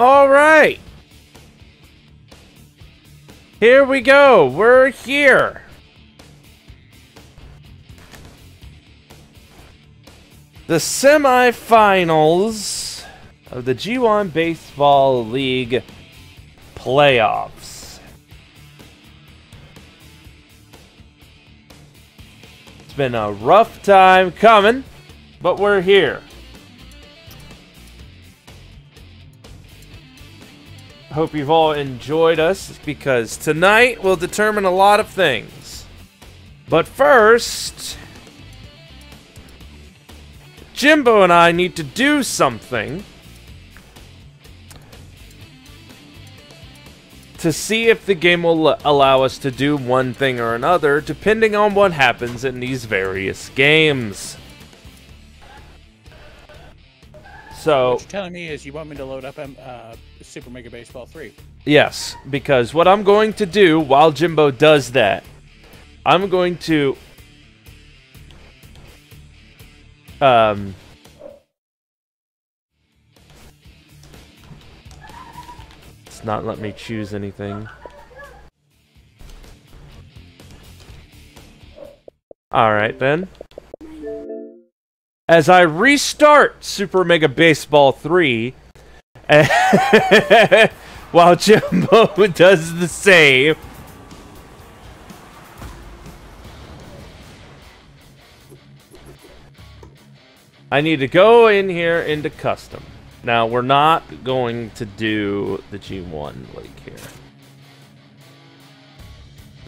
All right. Here we go. We're here. The semifinals of the G1 Baseball League playoffs. It's been a rough time coming, but we're here. Hope you've all enjoyed us, because tonight will determine a lot of things. But first, Jimbo and I need to do something to see if the game will allow us to do one thing or another, depending on what happens in these various games. So, what you're telling me is you want me to load up Super Mega Baseball 3. Yes, because what I'm going to do while Jimbo does that, I'm going to it's not letting me choose anything. Alright then. As I restart Super Mega Baseball 3, while Jimbo does the save, I need to go in here into custom. Now, we're not going to do the G1 League here.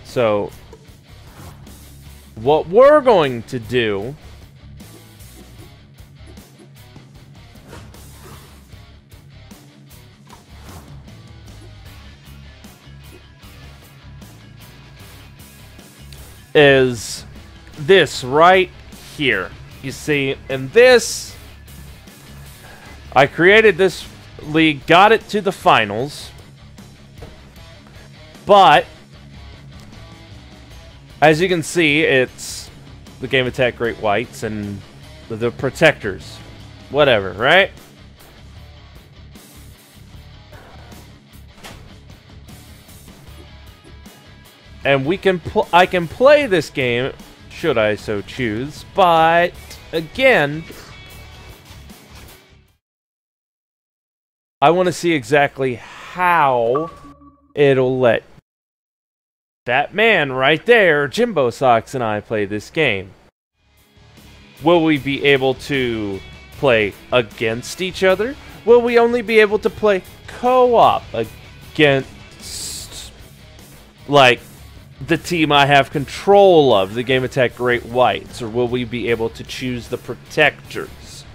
So, what we're going to do is this right here. You see, in this, I created this league, got it to the finals, but as you can see, it's the Game Attack Great Whites and the Protectors, whatever, right? And I can play this game, should I so choose, but again, I want to see exactly how it'll let that man right there, Jimbo Sox, and I play this game. Will we be able to play against each other? Will we only be able to play co-op against, like, the team I have control of, the Game Attack Great Whites, or will we be able to choose the Protectors?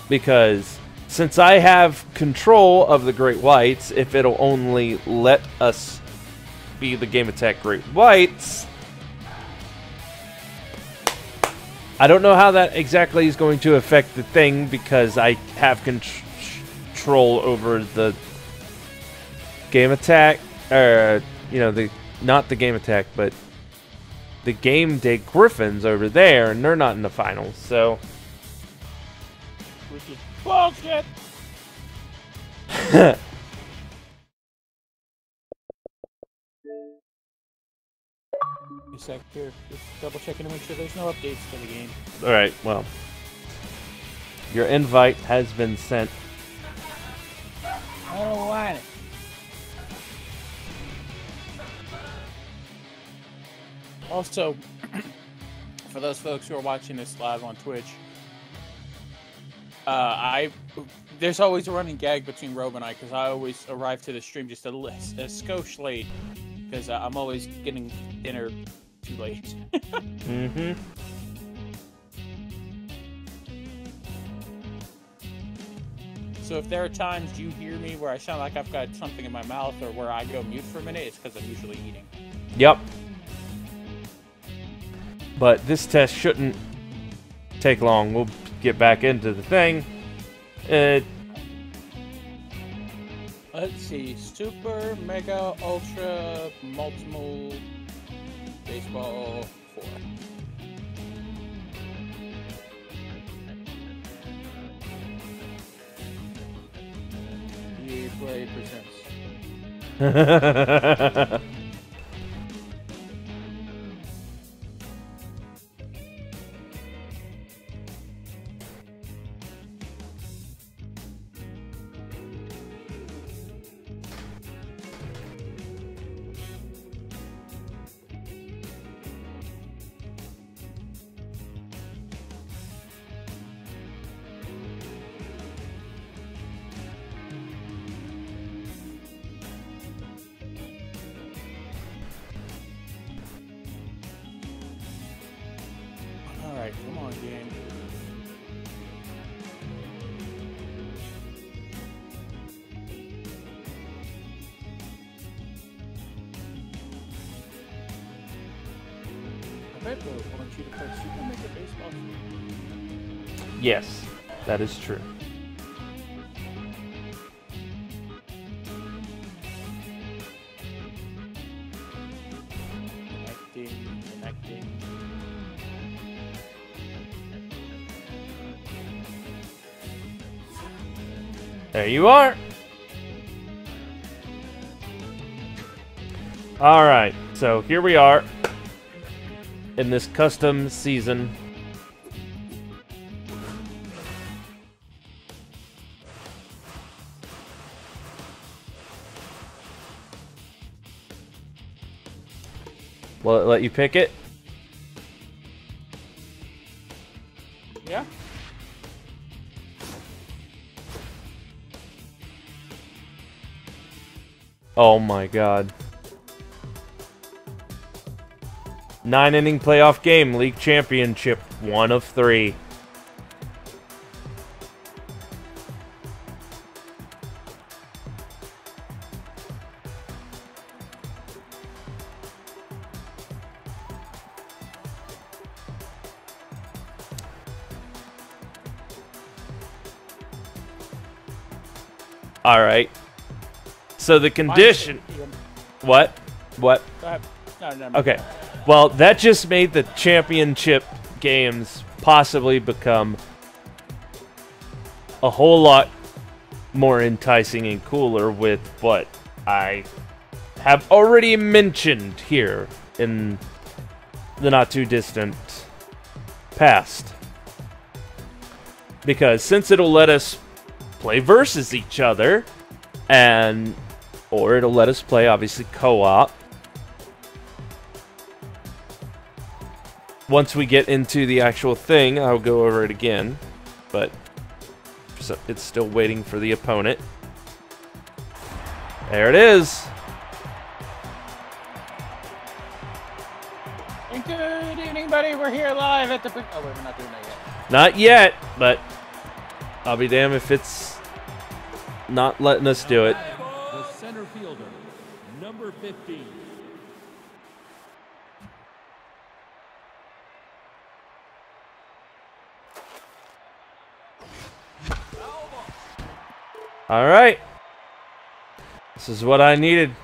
Because since I have control of the Great Whites, if it'll only let us be the Game Attack Great Whites, I don't know how that exactly is going to affect the thing, because I have control over the Game Attack, or not the Game Attack, but the Game Day Griffins over there, and they're not in the finals, so Which is bullshit! A sec here, just double checking to make sure there's no updates to the game. Alright, well, your invite has been sent. I don't want it. Also, for those folks who are watching this live on Twitch, there's always a running gag between Rob and I, because I always arrive to the stream just a skosh late, because I'm always getting dinner too late. Mm-hmm. So if there are times you hear me where I sound like I've got something in my mouth, or where I go mute for a minute, it's because I'm usually eating. Yep. But this test shouldn't take long. We'll get back into the thing. Let's see. Super, Mega, Ultra, Multiple, Baseball 4. Play presents. Alright, come on, game. I bet they'll want you to play Super Mega Baseball. Yes, that is true. Connecting. There you are. All right, so here we are in this custom season. Will it let you pick it? Yeah. Oh my god. 9-inning playoff game, league championship, 1 of 3. All right. So the condition. What? What? Go ahead. No. Okay. Well, that just made the championship games possibly become a whole lot more enticing and cooler with what I have already mentioned here in the not too distant past. Because since it'll let us play versus each other, or it'll let us play, obviously, co-op. Once we get into the actual thing, I'll go over it again, but it's still waiting for the opponent. There it is. And good evening, buddy. We're here live at the... Oh, wait, we're not doing that yet. Not yet, but I'll be damned if it's not letting us do it. The center fielder, number 15. All right. This is what I needed.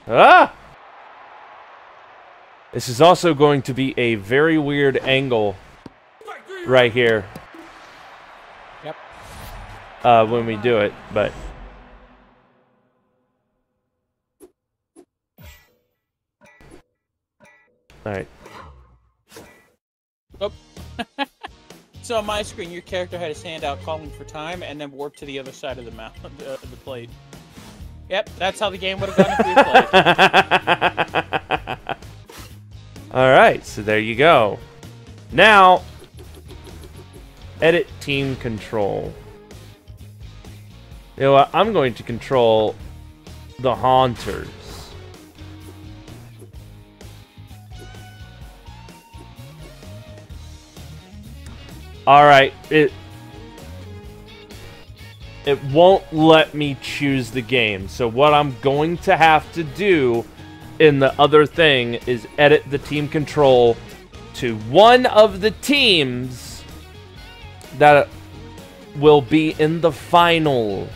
Ah! This is also going to be a very weird angle right here. Yep. When we do it, but... Alright. Oh. So on my screen, your character had his hand out calling for time and then warped to the other side of the map, the plate. Yep, that's how the game would have gone if we played. Alright, so there you go. Now, edit team control. You know what? I'm going to control the Haunters. Alright, it won't let me choose the game. So what I'm going to have to do in the other thing is edit the team control to one of the teams that will be in the finals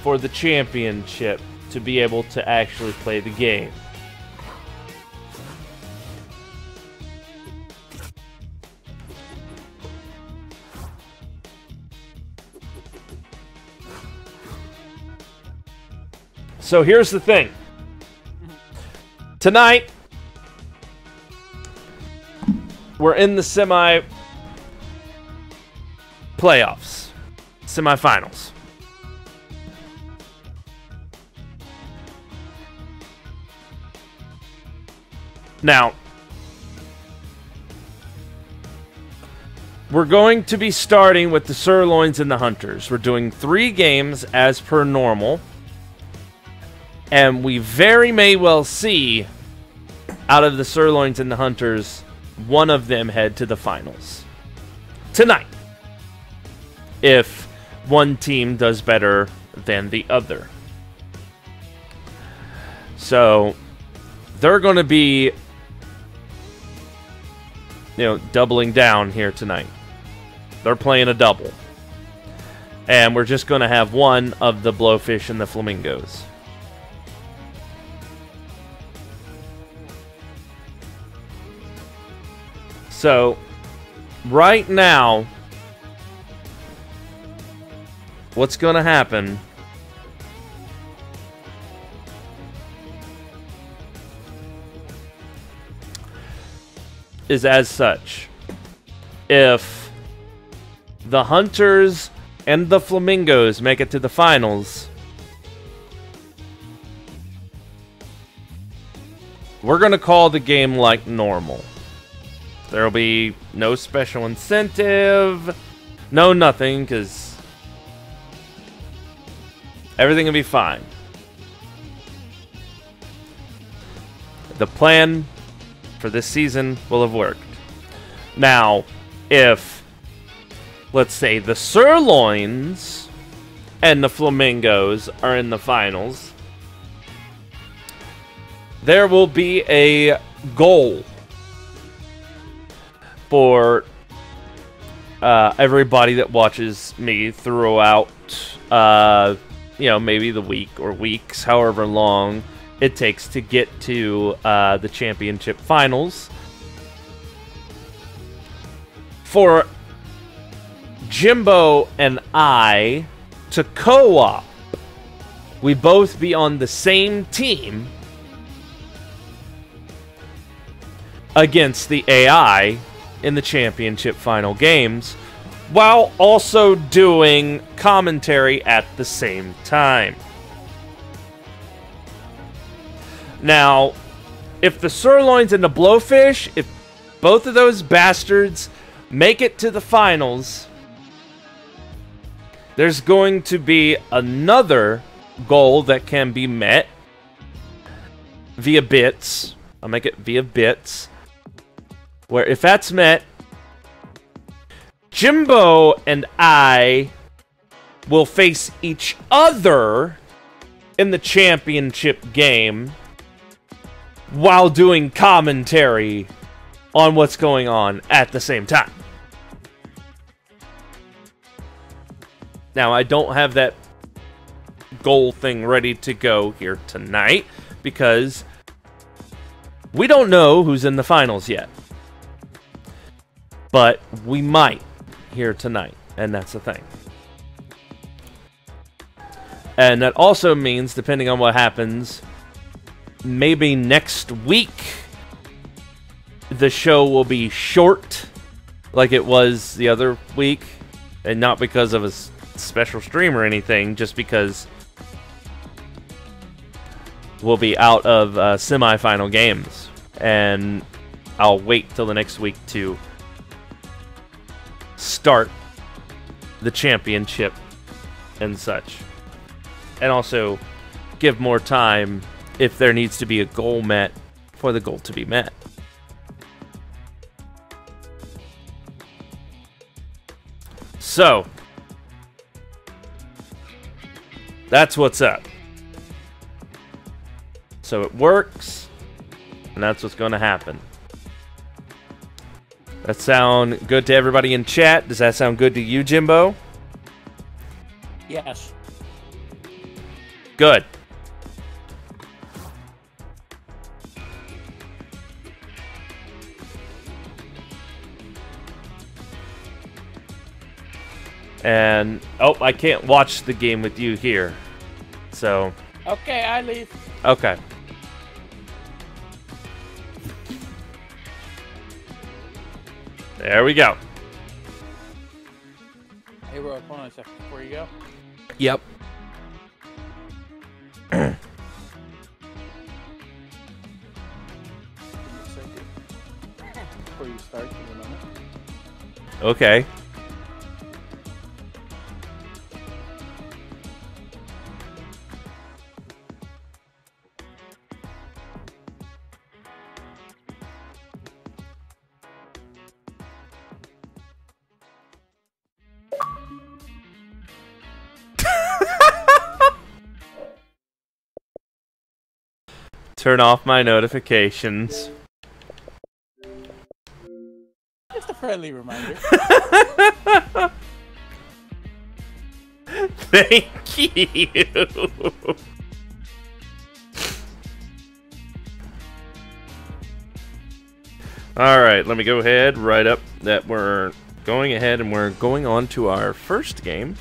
for the championship to be able to actually play the game. So here's the thing. Tonight, we're in the playoffs, semifinals. Now, we're going to be starting with the Sirloins and the Hunters. We're doing 3 games as per normal. And we very may well see, out of the Sirloins and the Hunters, one of them head to the finals tonight, if one team does better than the other. So they're going to be, doubling down here tonight. They're playing a double. And we're just going to have one of the Blowfish and the Flamingos. So, right now, what's going to happen is as such. If the Hunters and the Flamingos make it to the finals, we're going to call the game like normal. There'll be no special incentive, no nothing, because everything will be fine. The plan for this season will have worked. Now, if, let's say, the Sirloins and the Flamingos are in the finals, there will be a goal for everybody that watches me throughout, maybe the week or weeks, however long it takes to get to the championship finals. For Jimbo and I to co-op, we both be on the same team against the AI in the championship final games, while also doing commentary at the same time. Now, if the Sirloins and the Blowfish, if both of those bastards make it to the finals, there's going to be another goal that can be met via bits. I'll make it via bits. Where if that's met, Jimbo and I will face each other in the championship game while doing commentary on what's going on at the same time. Now, I don't have that goal thing ready to go here tonight because we don't know who's in the finals yet. But we might here tonight, and that's the thing. And that also means, depending on what happens, maybe next week the show will be short, like it was the other week, and not because of a special stream or anything, just because we'll be out of semifinal games, and I'll wait till the next week to start the championship and such, and also give more time if there needs to be a goal met for the goal to be met. So that's what's up. So it works, and that's what's going to happen. That sound good to everybody in chat? Does that sound good to you, Jimbo? Yes. Good. And, oh, I can't watch the game with you here. So, Okay, I leave. Okay. There we go. Hey, Roy, hold on a second before you go. Yep. Before you start, give me a moment. Okay. Turn off my notifications. Just a friendly reminder. Thank you. All right, let me go ahead, write up that we're going ahead and we're going on to our first game.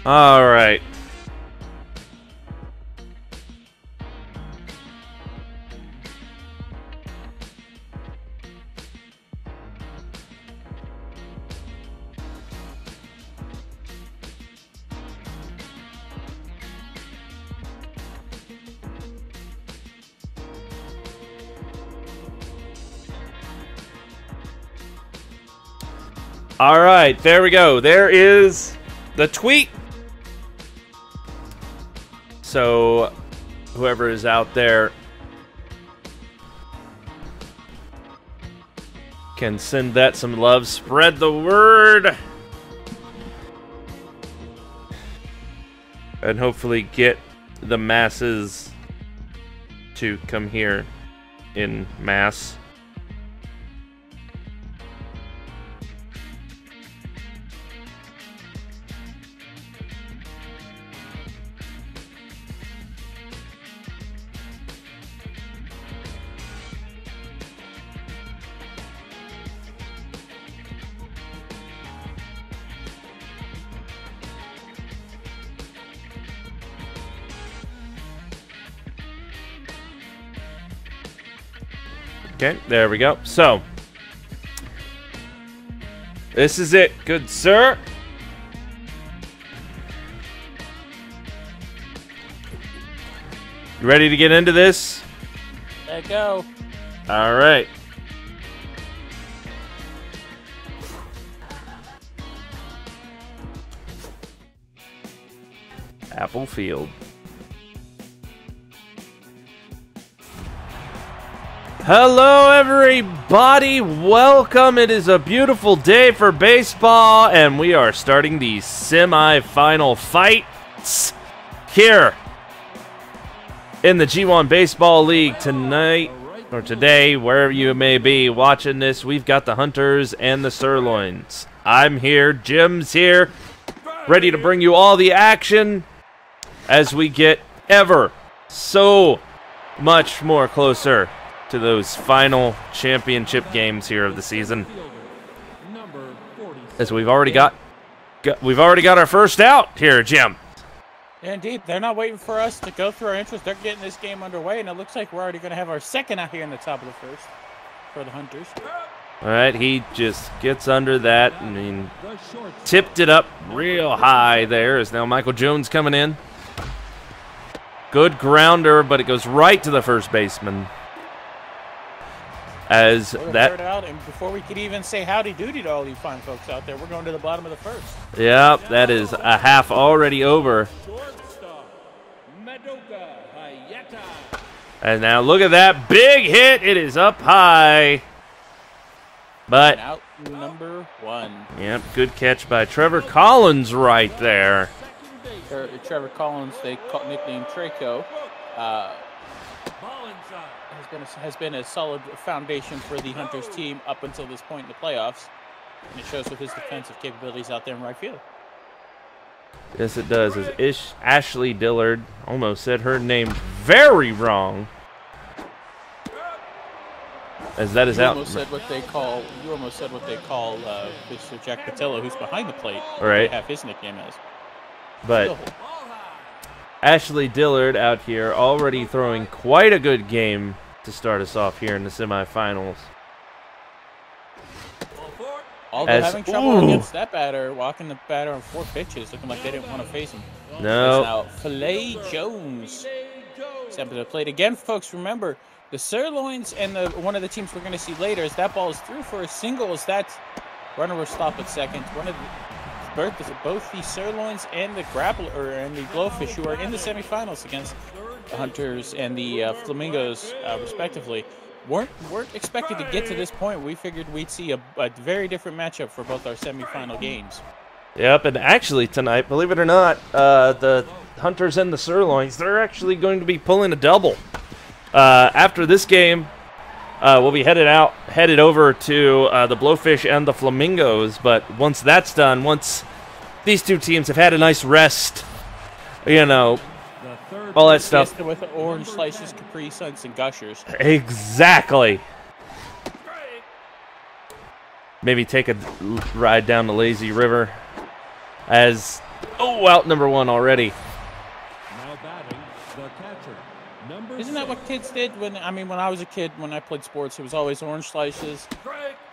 All right. All right, there we go. There is the tweet. So, whoever is out there can send that some love. Spread the word. And hopefully get the masses to come here in mass. Okay, there we go. So, this is it, good sir. You ready to get into this? Let go. All right. Apple Field. Hello, everybody. Welcome. It is a beautiful day for baseball, and we are starting the semifinal fights here in the G1 Baseball League tonight, or today, wherever you may be watching this. We've got the Hunters and the Sirloins. I'm here. Jim's here, ready to bring you all the action as we get ever so much more closer to those final championship games here of the season. As we've already got our first out here, Jim. Yeah, indeed, they're not waiting for us to go through our interest. They're getting this game underway, and it looks like we're already going to have our second out here in the top of the first for the Hunters. All right, he just gets under that. I mean, tipped it up real high there. Is now Michael Jones coming in. Good grounder, but it goes right to the first baseman. As that third out, and before we could even say howdy doody to all you fine folks out there, we're going to the bottom of the first. Yep, that is a half already over. And now look at that big hit. It is up high. But out number 1. Yep, good catch by Trevor Collins right there. Trevor Collins, nicknamed Traco, has been a solid foundation for the Hunters team up until this point in the playoffs, and it shows with his defensive capabilities out there in right field. Yes, it does. As Ashley Dillard almost said her name very wrong. As that is you out. Almost said what they call Mr. Jack Patella, who's behind the plate. Right. They have his nickname as. But Ashley Dillard out here already throwing quite a good game to start us off here in the semifinals. Although having trouble against that batter, walking the batter on 4 pitches, looking like they didn't want to face him. No. Now, Filet Jones stepping to the plate again, folks. Remember, the Sirloins and one of the teams we're going to see later, as that ball is through for a single, as that runner will stop at second. Both the Sirloins and the the Blowfish, who are in the semifinals against the Hunters and the Flamingos, respectively, weren't expected to get to this point. We figured we'd see a very different matchup for both our semifinal games. Yep, and actually tonight, believe it or not, the Hunters and the Sirloins, they're actually going to be pulling a double. After this game, we'll be headed over to the Blowfish and the Flamingos. But once that's done, once these two teams have had a nice rest, you know, all that stuff. With orange slices, Capri Suns, and Gushers. Exactly. Maybe take a ride down the lazy river. Out number 1 already. Now batting, the catcher, Isn't that what kids did when I was a kid, when I played sports? It was always orange slices,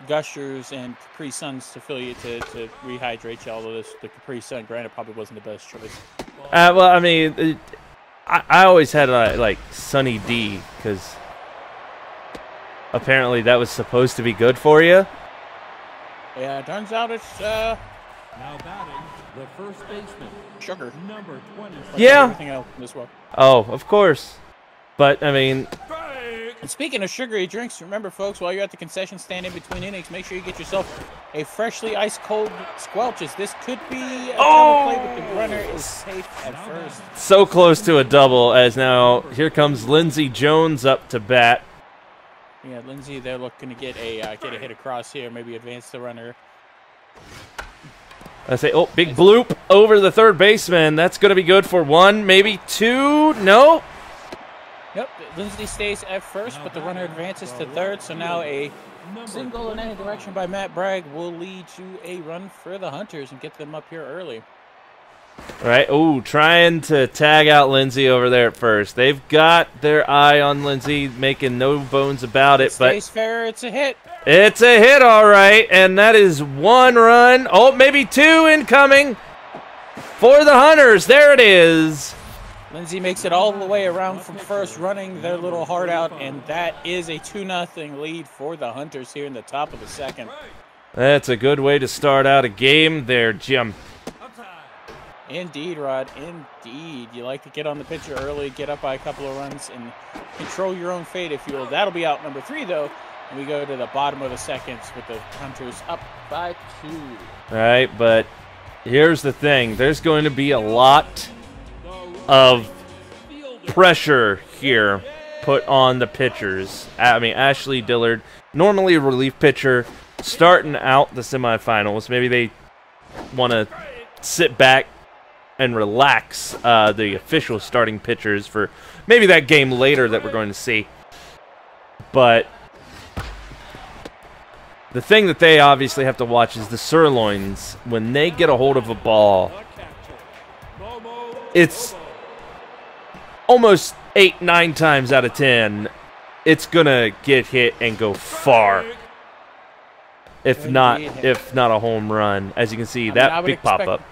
Gushers, and Capri Suns to fill you to rehydrate you. Although the Capri Sun, granted, probably wasn't the best choice. Well, I mean, I always had like Sunny D because apparently that was supposed to be good for you. Yeah, it turns out it's now batting, the first baseman, sugar. number 20. Yeah. Everything else as well. Oh, of course. But I mean, And speaking of sugary drinks, remember, folks, while you're at the concession stand in between innings, make sure you get yourself a freshly ice cold Squelch, as this could be a double play, but the runner is safe at first. so close to a double, as now here comes Lindsey Jones up to bat. Yeah, Lindsey, they're looking to get a hit across here, maybe advance the runner. I say, big bloop over the third baseman. That's going to be good for 1, maybe 2. No. Yep, Lindsey stays at first, but the runner advances to third. So now a single in any direction by Matt Bragg will lead to a run for the Hunters and get them up here early. All right. Trying to tag out Lindsey over there at first. They've got their eye on Lindsey, making no bones about it. But stays fair. It's a hit. It's a hit, all right, and that is 1 run. Maybe 2 incoming for the Hunters. There it is. Lindsey makes it all the way around from first, running their little heart out, and that is a 2-0 lead for the Hunters here in the top of the second. That's a good way to start out a game there, Jim. Indeed, Rod, indeed. You like to get on the pitcher early, get up by a couple of runs, and control your own fate, if you will. That'll be out number 3, though, and we go to the bottom of the second with the Hunters up by 2. All right, but here's the thing. There's going to be a lot of pressure here put on the pitchers. I mean, Ashley Dillard, normally a relief pitcher, starting out the semifinals. Maybe they want to sit back and relax the official starting pitchers for maybe that game later that we're going to see. But the thing that they obviously have to watch is the Sirloins. When they get a hold of a ball, it's almost 8-9 times out of 10, it's gonna get hit and go far. If not a home run, as you can see, that big pop up.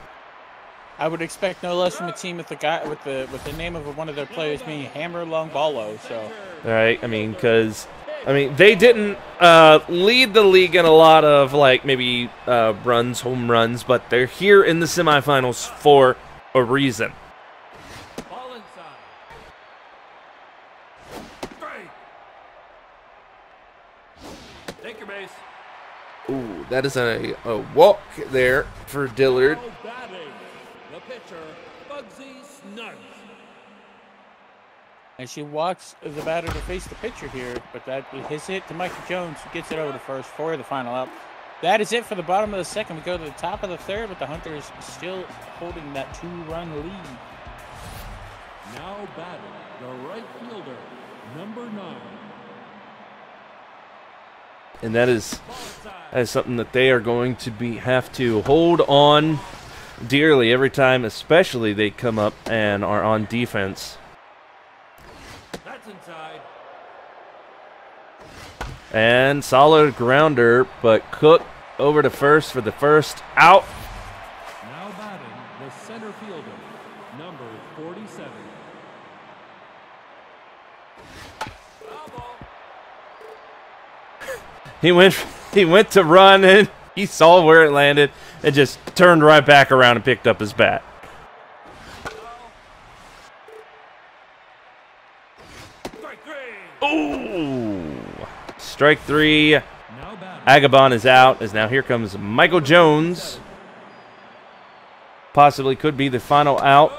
I would expect no less from a team with the name of one of their players being Hammer Longballo. So, all right, they didn't lead the league in a lot of maybe home runs, but they're here in the semifinals for a reason. Ooh, that is a walk there for Dillard. Now batting, the pitcher, Bugsy Snugs. And she walks the batter to face the pitcher here, but that his hit to Michael Jones, who gets it over to first for the final out. That is it for the bottom of the second. We go to the top of the third, but the Hunters still holding that 2-run lead. Now batting, the right fielder, number 9. And that is something that they are going to have to hold on dearly every time, especially they come up and are on defense. That's inside. And solid grounder, but Cook over to first for the first out. Now batting, the center fielder, number 47. He went to run and he saw where it landed and just turned right back around and picked up his bat. Ooh! Strike 3. Agabon is out as now here comes Michael Jones. Possibly could be the final out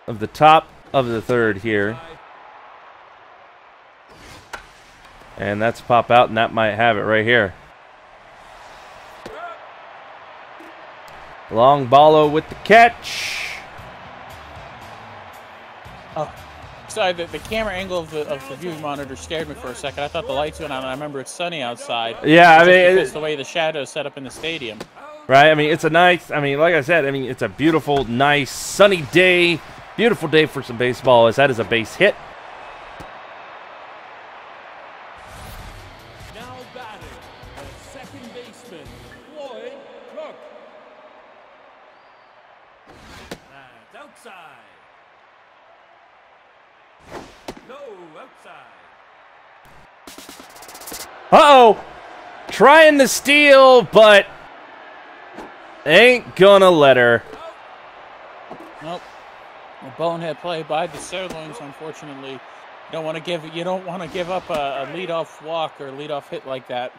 of the top of the third here. And that's a pop out, and that might have it right here. Long ballo with the catch. Oh, sorry, the camera angle of the viewing monitor scared me for a second. I thought the lights went on, and I remember it's sunny outside. Yeah, I mean, it's the way the shadows set up in the stadium. Right, I mean, it's a nice, like I said, it's a beautiful, nice, sunny day. Beautiful day for some baseball, as that is a base hit. Now batting, the second baseman, Floyd Cook. That's outside. No, outside. Uh-oh! Trying to steal, but ain't gonna let her. Nope. A bonehead play by the Sirloins, unfortunately. You don't want to give up a leadoff walk or a leadoff hit like that.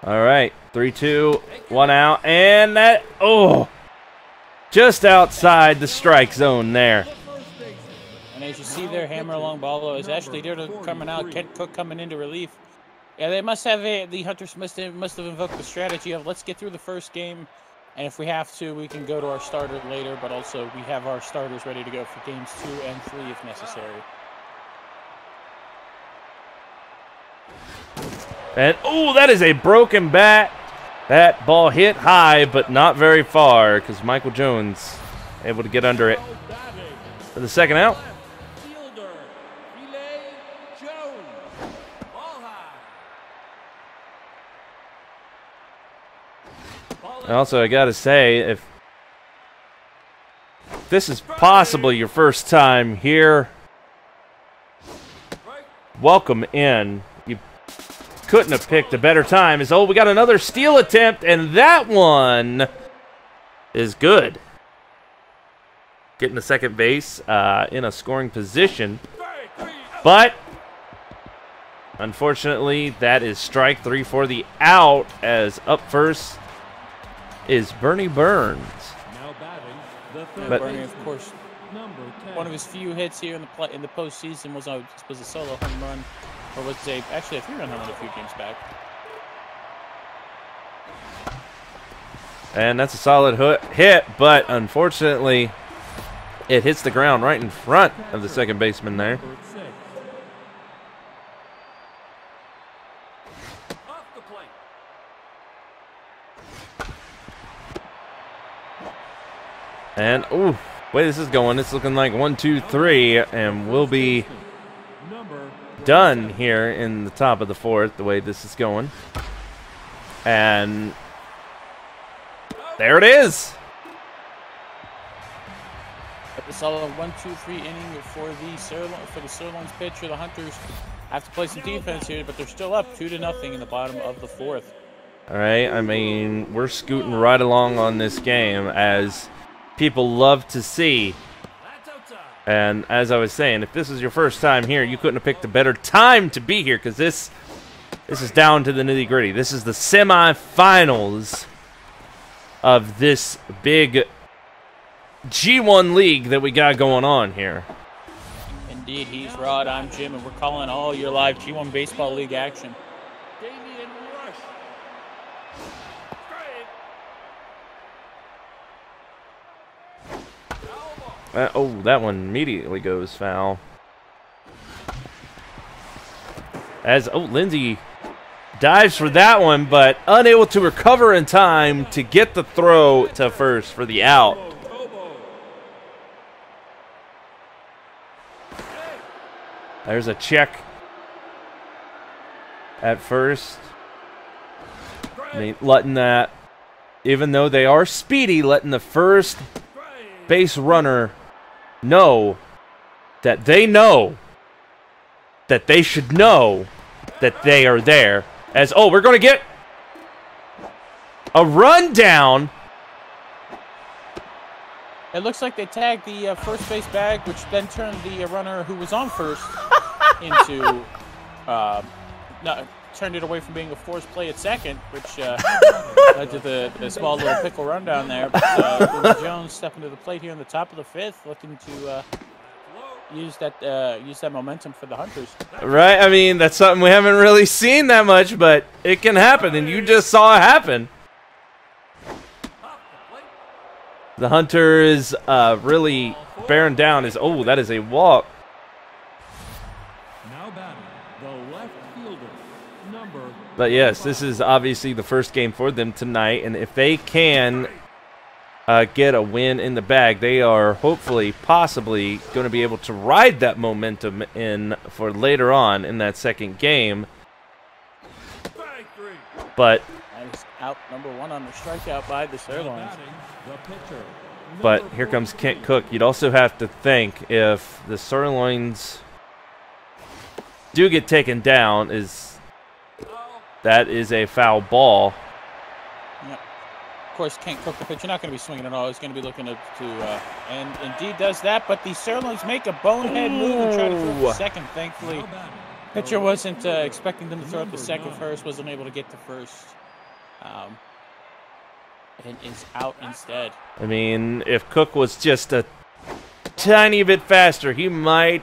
All right, 3-2, 1 out, and that, just outside the strike zone there. And as you see there, hammer along ball is Ashley Dillard coming out, Kent Cook coming into relief. Yeah, they must have the Hunters must have invoked the strategy of let's get through the first game, and if we have to, we can go to our starter later, but also we have our starters ready to go for games 2 and 3 if necessary. And, that is a broken bat. That ball hit high, but not very far, because Michael Jones able to get under it for the second out. And also, I gotta say, if this is possibly your first time here, welcome in. You couldn't have picked a better time. We got another steal attempt, and that one is good. Getting to second base in a scoring position. But, unfortunately, that is strike 3 for the out, as up first is Bernie Burns. Now batting, the third Bernie, of course, one of his few hits here in the postseason was a solo home run, or was actually a 3-run home run a few games back. And that's a solid hit, but unfortunately, it hits the ground right in front of the second baseman there. And, way this is going, it's looking like 1, 2, 3, and we'll be done here in the top of the fourth, the way this is going. And there it is. A solid 1, 2, 3 inning for the Sirloins pitcher. The Hunters have to play some defense here, but they're still up 2-0 in the bottom of the fourth. All right, we're scooting right along on this game, as people love to see. And as I was saying, if this is your first time here, you couldn't have picked a better time to be here, because this is down to the nitty-gritty. This is the semifinals of this big G1 league that we got going on here. Indeed, he's Rod, I'm Jim, and we're calling all your live G1 Baseball League action. Damian Rush. Strike. Oh, that one immediately goes foul. Lindsay dives for that one, but unable to recover in time to get the throw to first for the out. There's a check at first. I mean, letting that, even though they are speedy, letting the first base runner know that they should know that they are there. As, oh, we're going to get a rundown. It looks like they tagged the first base bag, which then turned the runner who was on first into, turned it away from being a forced play at second, which led to the small little pickle rundown there. But Willie Jones stepping to the plate here in the top of the fifth, looking to use that momentum for the Hunters. Right, I mean, that's something we haven't really seen that much, but it can happen, and you just saw it happen. The Hunter is really bearing down. That is a walk. Now batting, the left fielder, number. But yes, this is obviously the first game for them tonight, and if they can get a win in the bag, they are hopefully, possibly going to be able to ride that momentum in for later on in that second game. But out number one on the strikeout by the Sirloins. But here comes Kent Cook. You'd also have to think if the Sirloins do get taken down, that is a foul ball. Yep. Of course, Kent Cook, the pitcher, not going to be swinging at all. He's going to be looking and indeed does that. But the Sirloins make a bonehead move and try to throw up the second. Thankfully, pitcher wasn't expecting them to throw up the second first, wasn't able to get to first. And is out instead. I mean, if Cook was just a tiny bit faster, he might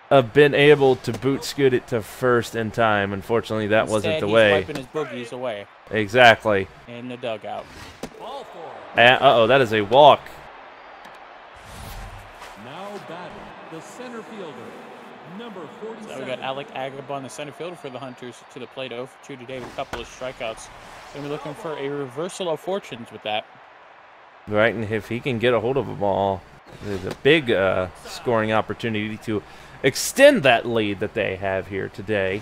have been able to boot scoot it to first in time. Unfortunately, that wasn't the way. He's wiping his boogies away. Exactly. In the dugout. Uh-oh, that is a walk. Now batting, the center fielder, number 47. So we got Alec Agabon, the center fielder for the Hunters, to the plate 0 for 2 today with a couple of strikeouts. Going to be looking for a reversal of fortunes with that. Right, and if he can get a hold of a ball, there's a big scoring opportunity to extend that lead that they have here today.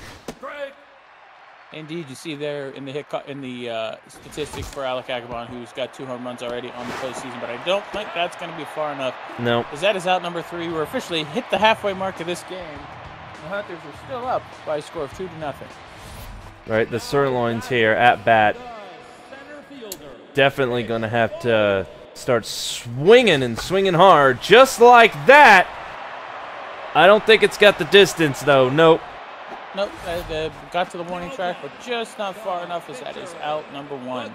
Indeed, you see there in the statistics for Alec Agabon, who's got 2 home runs already on the postseason, but I don't think that's going to be far enough. No. As that is out number 3. We're officially hit the halfway mark of this game. The Hunters are still up by a score of 2-0. Right, the Sirloins here at bat. Definitely going to have to start swinging and swinging hard, just like that. I don't think it's got the distance, though. Nope. Nope, got to the warning track, but just not far enough as that is out number 1.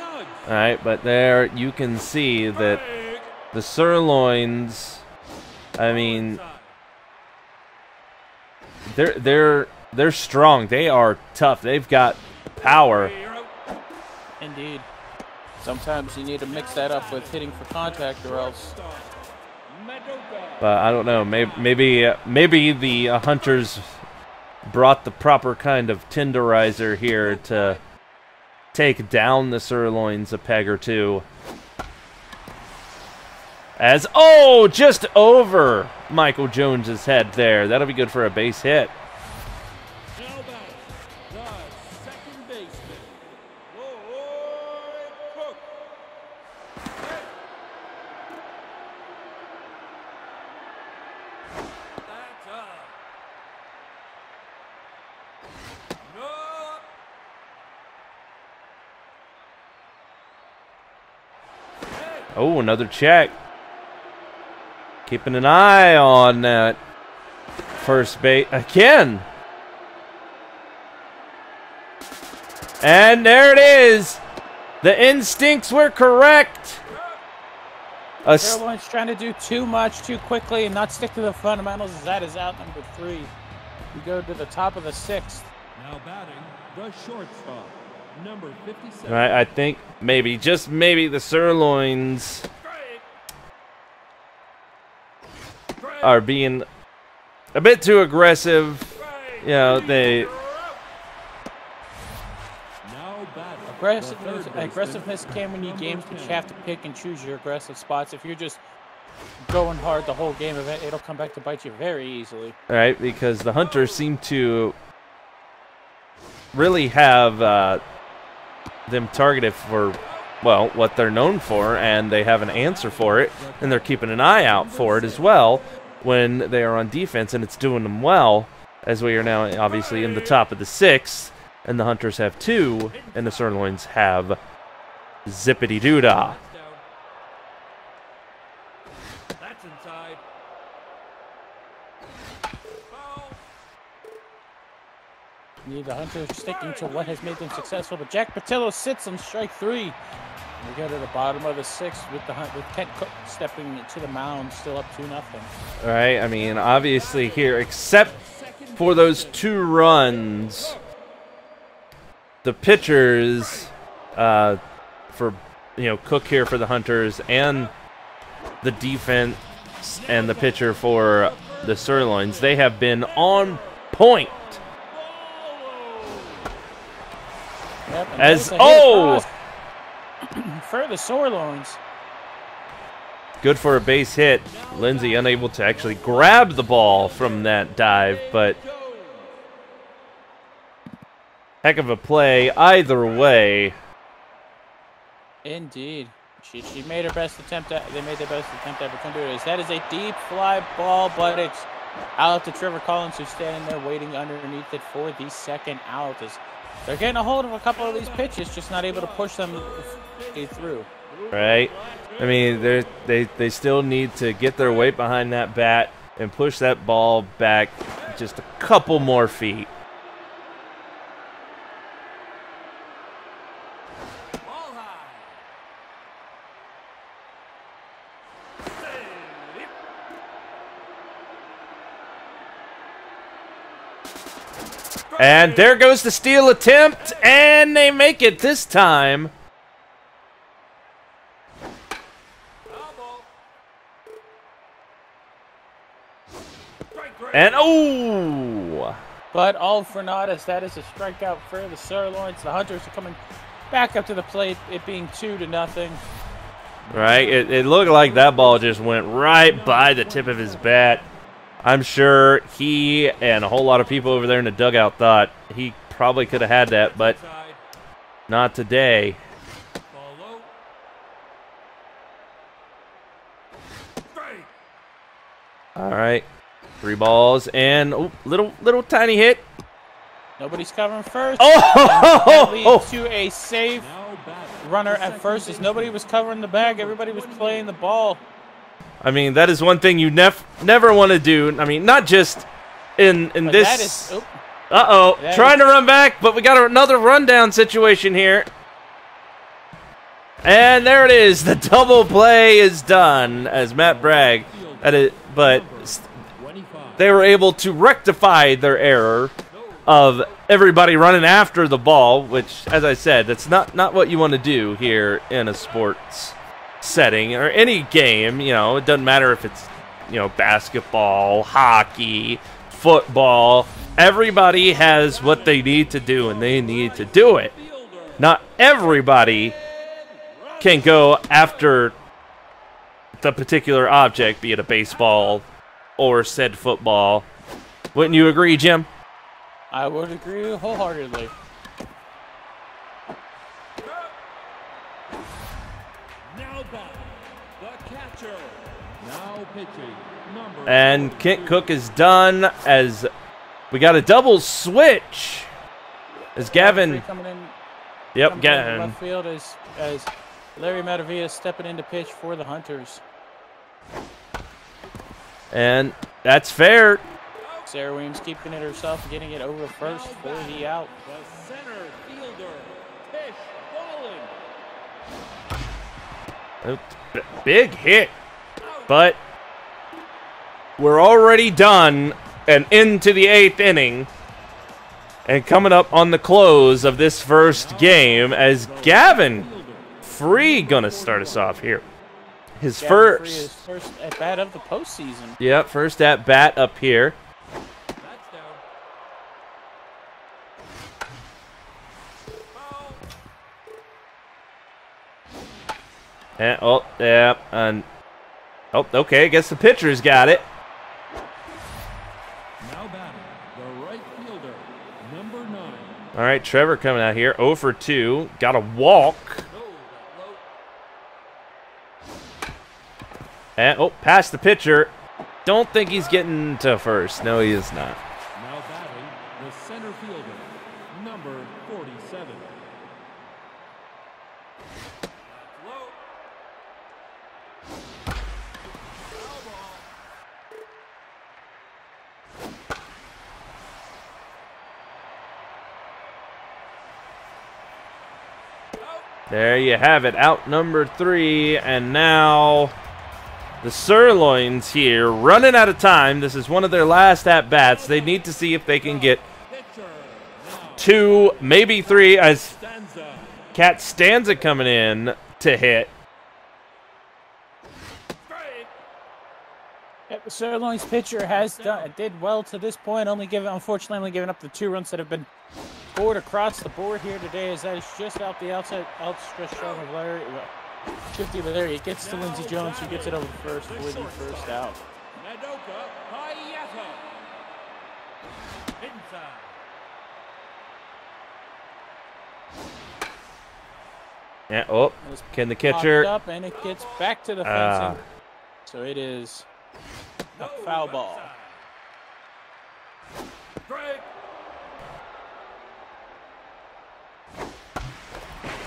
All right, but there you can see that the Sirloins, I mean, they're strong. They are tough. They've got power. Indeed. Sometimes you need to mix that up with hitting for contact, or else. But I don't know. Maybe the Hunters brought the proper kind of tenderizer here to take down the Sirloins a peg or two. As just over Michael Jones's head there. That'll be good for a base hit. Oh, another check. Keeping an eye on that first base again. And there it is. The instincts were correct. Sirloin's trying to do too much too quickly and not stick to the fundamentals. That is out number 3. We go to the top of the 6th. Now batting the shortstop, number 57. Right, I think maybe, just maybe, the Sirloins are being a bit too aggressive. You know, they... Aggressiveness can win you games, but you have to pick and choose your aggressive spots. If you're just going hard the whole game, it'll come back to bite you very easily. Right, because the Hunters seem to really have them targeted for, well, what they're known for, and they have an answer for it, and they're keeping an eye out for it as well when they are on defense, and it's doing them well, as we are now obviously in the top of the 6th. And the Hunters have 2, and the Sirloins have zippity-doo-dah. That's inside. Need the Hunters sticking to what has made them successful, but Jack Patillo sits on strike 3. We go to the bottom of the 6th with Kent Cook stepping to the mound, still up 2-0. All right, I mean, obviously here, except for those 2 runs, the pitchers for, you know, Cook here for the Hunters, and the defense and the pitcher for the Sirloins, they have been on point. Yep, As for the Sirloins. Good for a base hit. Lindsay unable to actually grab the ball from that dive, but heck of a play either way. Indeed. She made her best attempt. They made their best attempt ever come to it. That is a deep fly ball, but it's out to Trevor Collins, who's standing there waiting underneath it for the 2nd out. As they're getting a hold of a couple of these pitches, just not able to push them through. Right. I mean, they still need to get their weight behind that bat and push that ball back just a couple more feet. And there goes the steal attempt, and they make it this time. And oh! But all for naught, as that is a strikeout for the Sirloins. The Hunters are coming back up to the plate, it being 2-0. Right, it looked like that ball just went right by the tip of his bat. I'm sure he and a whole lot of people over there in the dugout thought he probably could have had that, but not today. All right, 3 balls and little tiny hit. Nobody's covering first. Oh! That leads to a safe runner at first, as nobody was covering the bag. Everybody was playing the ball. I mean, that is one thing you never want to do. I mean, not just in this. Uh-oh, trying to run back, but we got another rundown situation here. And there it is. The double play is done as Matt Bragg. But they were able to rectify their error of everybody running after the ball, which, as I said, that's not what you want to do here in a sports setting or any game. You know, it doesn't matter if it's, you know, basketball, hockey, football. Everybody has what they need to do, and they need to do it. Not everybody can go after the particular object, be it a baseball or said football. Wouldn't you agree, Jim? I would agree wholeheartedly. Now back, the catcher. Now pitching, number. And Kent Cook is done as we got a double switch. As Gavin. Coming in, Yep, Gavin. left field as Larry Matavia is stepping in to pitch for the Hunters. And that's fair. Sarah Williams keeping it herself, getting it over first for the out. The center fielder, Tish Bolin. Big hit. But we're already done and into the 8th inning. And coming up on the close of this first game as Gavin Free gonna start us off here. His first at bat of the postseason. Yep, first at bat up here. That's down. And, oh, yeah, and oh, okay. I guess the pitcher's got it. Now batting, the right fielder, number 9. All right, Trevor coming out here, 0 for 2. Got a walk. And, oh, past the pitcher. Don't think he's getting to first. No, he is not. Now batting, the center fielder, number 47. There you have it, out number 3, and now the Sirloins here running out of time. This is one of their last at-bats. They need to see if they can get 2, maybe 3, as Cat Stanza coming in to hit. Yep, the Sirloins pitcher has did well to this point, unfortunately only giving up the 2 runs that have been scored across the board here today, as that is just out the outstretched arm of Larry. Shifty Larry, it gets to Lindsey Jones, who gets it over first for the first out. Nadoka Hayata. Inside. Yeah, oh, can the catcher? Up and it gets back to the fencing. So it is a foul ball. Break.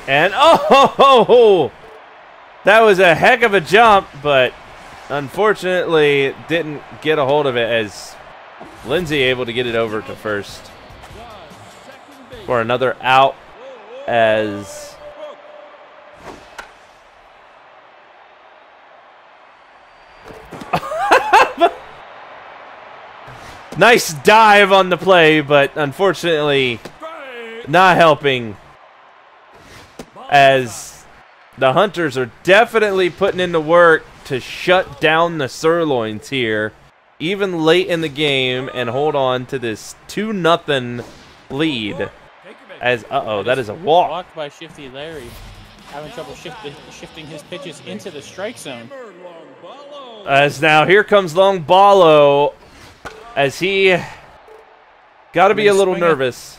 And oh, that was a heck of a jump, but unfortunately didn't get a hold of it, as Lindsay able to get it over to first for another out, as nice dive on the play, but unfortunately not helping, as the Hunters are definitely putting in the work to shut down the Sirloins here, even late in the game, and hold on to this 2-0 lead. As, that is a walk. Walked by Shifty Larry. Having trouble shifting his pitches into the strike zone. As now here comes Longballo, as he got to be a little nervous.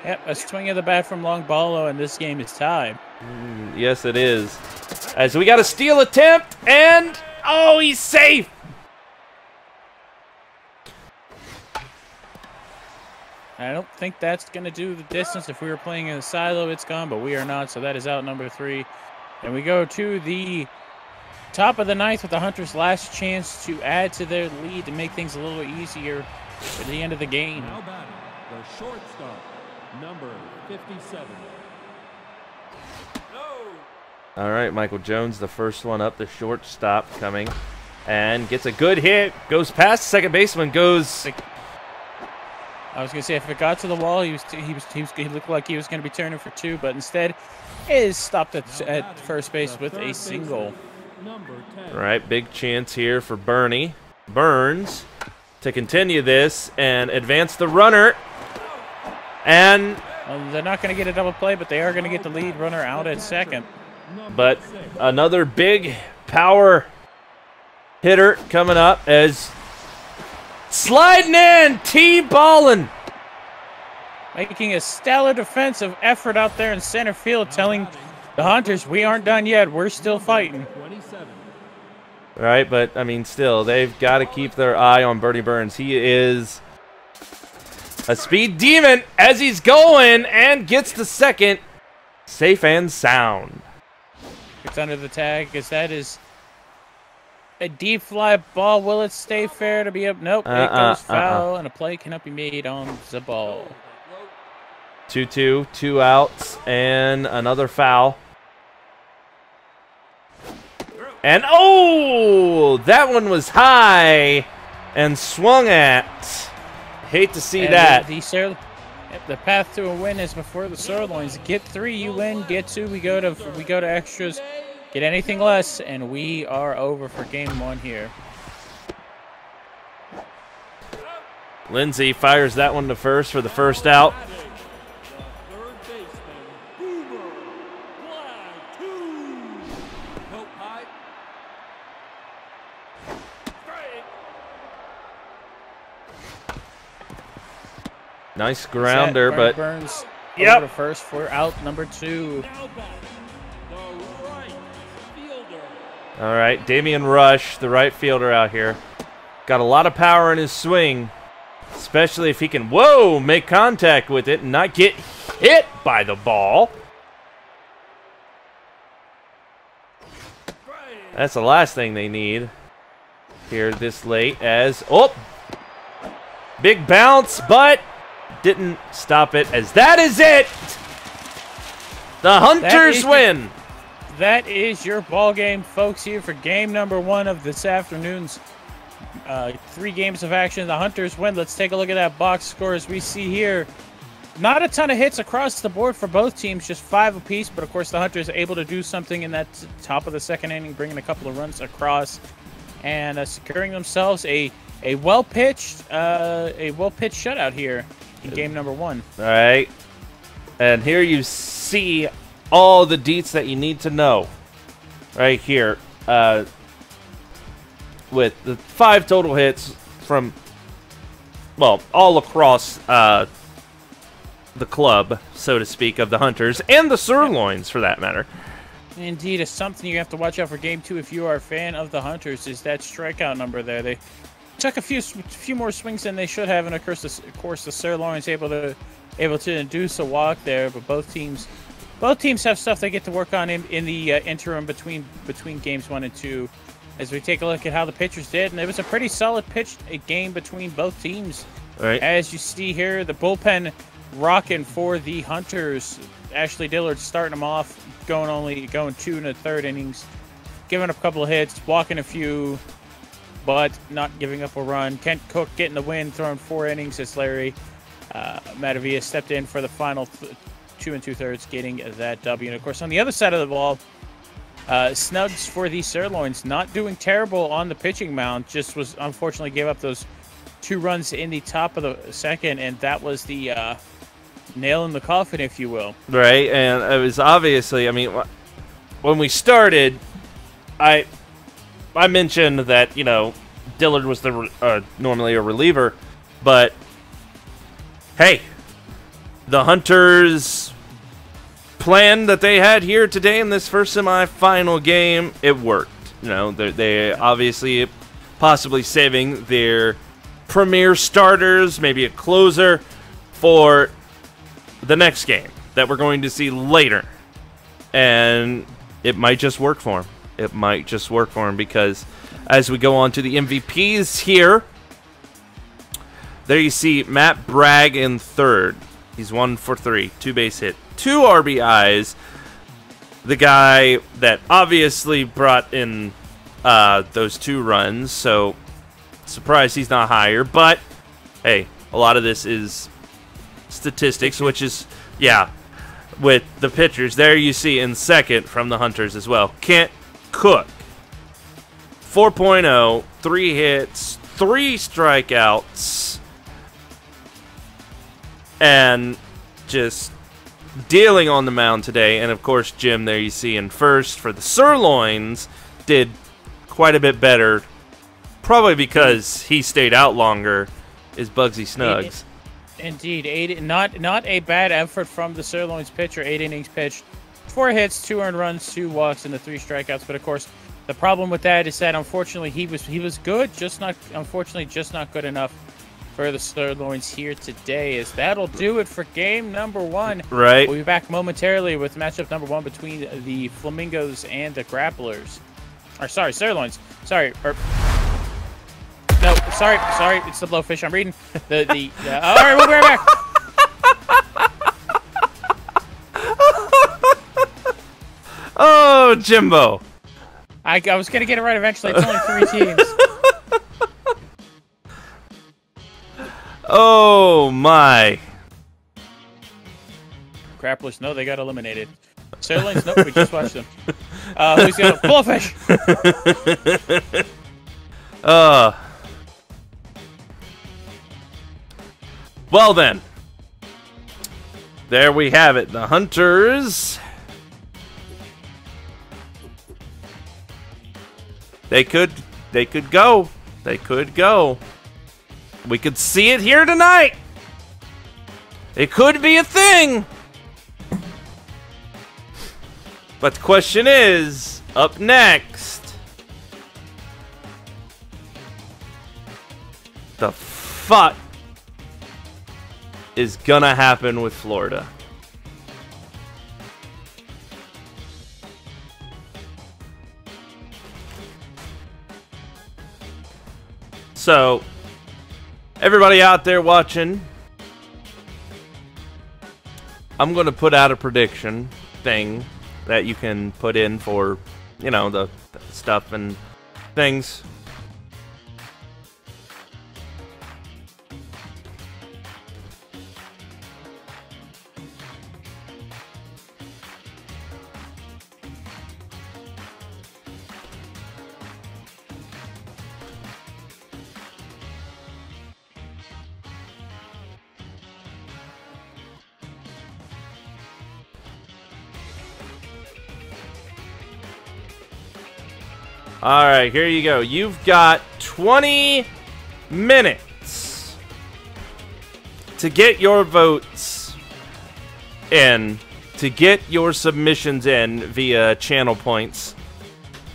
Yep, a swing of the bat from Longballo, and this game is tied. Yes, it is. As we got a steal attempt, and oh, he's safe. I don't think that's going to do the distance. If we were playing in a silo, it's gone, but we are not, so that is out number 3. And we go to the top of the 9th with the Hunters' last chance to add to their lead to make things a little easier at the end of the game. Now batting, the shortstop, number 57. All right, Michael Jones, the first one up, the shortstop coming, and gets a good hit, goes past the second baseman, goes. I was gonna say if it got to the wall, he looked like he was gonna be turning for 2, but instead is stopped at first base with a single. All right, big chance here for Bernie Burns to continue this and advance the runner. And they're not gonna get a double play, but they are gonna get the lead runner out at second. But another big power hitter coming up, as sliding in, T-balling. Making a stellar defensive effort out there in center field, telling the Hunters, we aren't done yet, we're still fighting. Right, but, I mean, still, they've got to keep their eye on Bernie Burns. He is a speed demon as he's going and gets the second. Safe and sound. It's under the tag, because that is A deep fly ball. Will it stay fair to be up? Nope. It goes foul, and a play cannot be made on the ball. 2-2, 2 outs, and another foul. And oh, that one was high and swung at. Hate to see that. The path to a win is before the sirloins. Get 3, you win. Get 2, we go to extras. Get anything less, and we are over for game 1 here. Lindsay fires that one to first for the first out. Third baseman, Boomer. Flag 2. Help high. Strike. Nice grounder, but Burns yep. over to first for out number 2. Now back. The right fielder. All right, Damian Rush, the right fielder out here. Got a lot of power in his swing, especially if he can, make contact with it and not get hit by the ball. That's the last thing they need here this late as, big bounce, but didn't stop it as that is it. The Hunters win. That is your ball game, folks, here for game number 1 of this afternoon's 3 games of action. The Hunters win. Let's take a look at that box score as we see here. Not a ton of hits across the board for both teams, just 5 apiece, but of course the Hunters are able to do something in that top of the second inning, bringing a couple of runs across and securing themselves a well-pitched shutout here in game number 1. All right. And here you see all the deets that you need to know right here. With the 5 total hits from, all across the club, so to speak, of the Hunters and the Sirloins, for that matter. Indeed, it's something you have to watch out for game 2 if you are a fan of the Hunters, is that strikeout number there. They took a few more swings than they should have, and of course the Sirloins able to induce a walk there, but both teams have stuff they get to work on in the interim between games 1 and 2. As we take a look at how the pitchers did, and it was a pretty solid game between both teams. Right. As you see here, the bullpen rocking for the Hunters. Ashley Dillard starting them off, going 2 1/3 innings, giving up a couple of hits, walking a few, but not giving up a run. Kent Cook getting the win, throwing 4 innings as Larry Matavia stepped in for the final 2 2/3, getting that W. And of course, on the other side of the ball, Snugs for the Sirloins, not doing terrible on the pitching mound, just was unfortunately gave up those 2 runs in the top of the second, and that was the nail in the coffin, if you will. Right, and it was obviously, when we started, I mentioned that, Dillard was normally a reliever, but hey, the Hunters' plan that they had here today in this first semifinal game, it worked. They obviously possibly saving their premier starters, maybe a closer, for the next game that we're going to see later. And it might just work for them. It might just work for them, because as we go on to the MVPs here, there you see Matt Bragg in third. He's 1 for 3, 2 base hit, 2 RBIs. The guy that obviously brought in those 2 runs, so surprised he's not higher. But hey, a lot of this is statistics, which is, with the pitchers. There you see in second from the Hunters as well, Kent Cook, 4.0, 3 hits, 3 strikeouts, and just dealing on the mound today. And of course, Jim, there you see in first for the Sirloins, did quite a bit better, probably because he stayed out longer, is Bugsy Snugs. Indeed, not a bad effort from the Sirloins pitcher. 8 innings pitched, 4 hits, 2 earned runs, 2 walks, and the 3 strikeouts. But of course, the problem with that is that unfortunately he was good, unfortunately just not good enough for the Sirloins here today. As that'll do it for game number 1. Right. We'll be back momentarily with matchup number 1 between the Flamingos and the Grapplers. Or sorry, sirloins. Sorry. Or no, sorry. It's the blowfish. I'm reading the. All right, we'll be right back. Oh, Jimbo. I was gonna get it right eventually. It's only 3 teams. Oh my. Grapplers, no, they got eliminated. Sirloins, nope, we just watched them. Who's got a blowfish? Well then. There we have it. The Hunters. They could go. They could go. We could see it here tonight. It could be a thing. But the question is, up next, the fuck is gonna happen with Florida? So, everybody out there watching, I'm going to put out a prediction thing that you can put in for, you know, the stuff and things. Alright, here you go. You've got 20 minutes to get your votes in, to get your submissions in via channel points,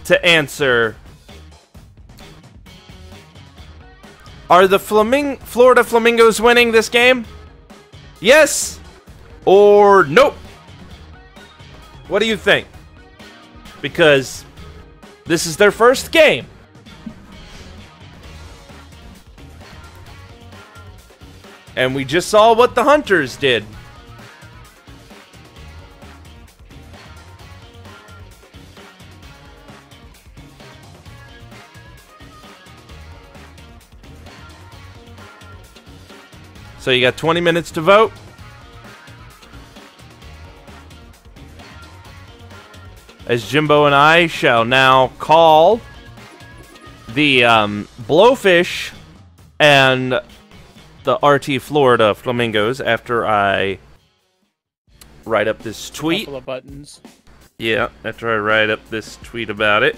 to answer, are the Florida Flamingos winning this game? Yes or nope? What do you think? Because this is their first game. And we just saw what the Hunters did. So you got 20 minutes to vote. As Jimbo and I shall now call the Blowfish and the RT Florida Flamingos after I write up this tweet. Couple of buttons. Yeah, after I write up this tweet about it.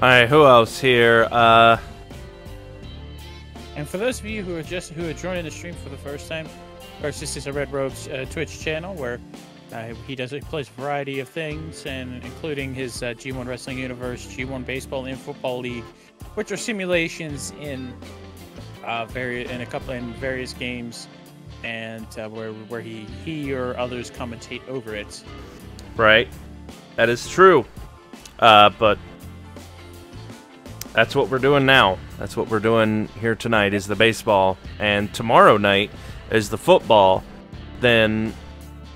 Alright, who else here? And for those of you who are joining the stream for the first time, of course, this is a Red Rogues Twitch channel where He plays a variety of things, and including his G1 Wrestling Universe, G1 Baseball and Football League, which are simulations in various games, and where he or others commentate over it. Right, that is true. But that's what we're doing now. That's what we're doing here tonight is the baseball, and tomorrow night is the football. Then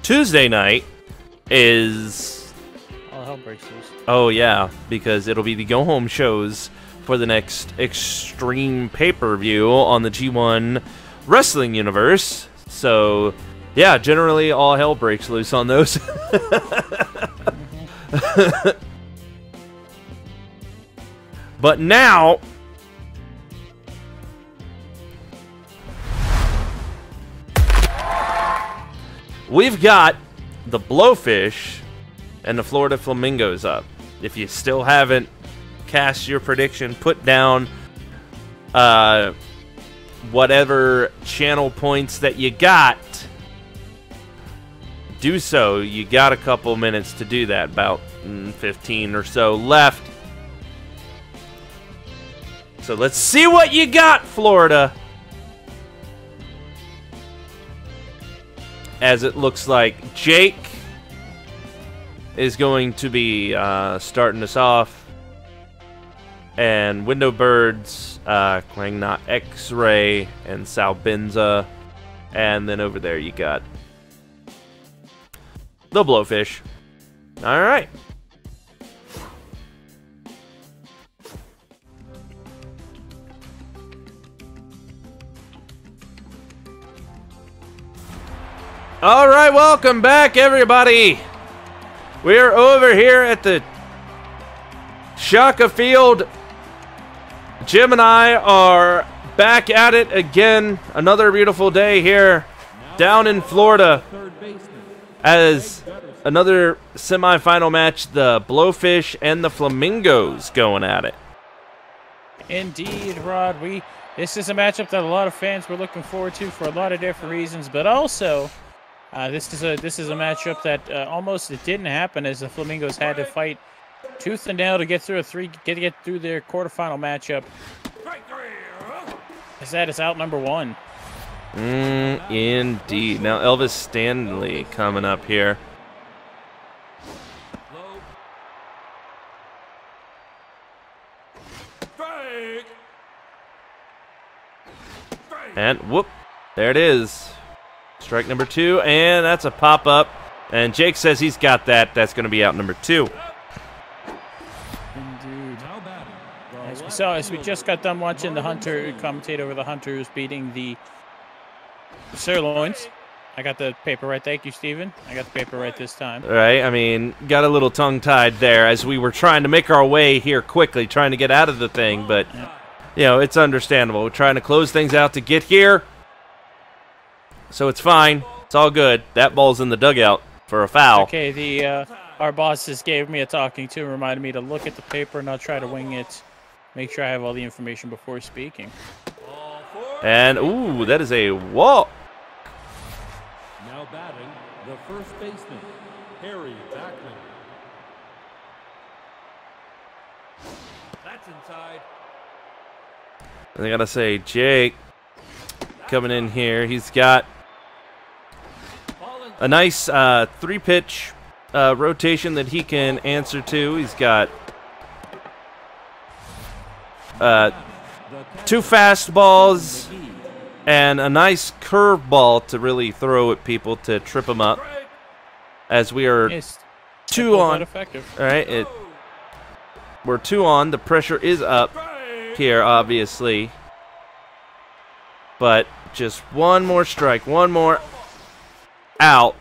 Tuesday night is all hell breaks loose. Oh yeah, because it'll be the go-home shows for the next Extreme pay-per-view on the G1 Wrestling Universe. So yeah, generally all hell breaks loose on those. But now we've got the Blowfish and the Florida Flamingos up. If you still haven't cast your prediction, put down whatever channel points that you got. Do so. You got a couple minutes to do that, about 15 or so left. So let's see what you got, Florida. As it looks like Jake is going to be starting us off. And Window Birds, Kwangnot X-Ray, and Salbenza. And then over there you got the Blowfish. Alright. Alright, welcome back, everybody. We're over here at the Shaka Field. Jim and I are back at it again. Another beautiful day here down in Florida. As another semifinal match, the Blowfish and the Flamingos going at it. Indeed, Rod. This is a matchup that a lot of fans were looking forward to for a lot of different reasons, but also this is a matchup that almost it didn't happen, as the Flamingos had to fight tooth and nail to get through get through their quarterfinal matchup. As that is out number one. Indeed. Now Elvis Stanley coming up here. And whoop, there it is. Strike number 2, and that's a pop-up. And Jake says he's got that. That's going to be out number 2. Indeed. As we saw, as we just got done watching the Hunter commentate over the Hunters beating the Sirloins. I got the paper right. Thank you, Steven. I got the paper right this time. Right. I mean, got a little tongue-tied there as we were trying to make our way here quickly, trying to get out of the thing. But, you know, it's understandable. We're trying to close things out to get here. So it's fine. It's all good. That ball's in the dugout for a foul. Okay, our bosses gave me a talking to, reminded me to look at the paper and not try to wing it. Make sure I have all the information before speaking. And, ooh, that is a walk. Now batting, the first baseman, Harry Backman. That's inside. And I gotta say, Jake coming in here. He's got a nice 3-pitch rotation that he can answer to. He's got 2 fastballs and a nice curveball to really throw at people to trip them up. As we are 2 on. Effective. All right, we're 2 on. The pressure is up here, obviously. But just one more strike, one more out,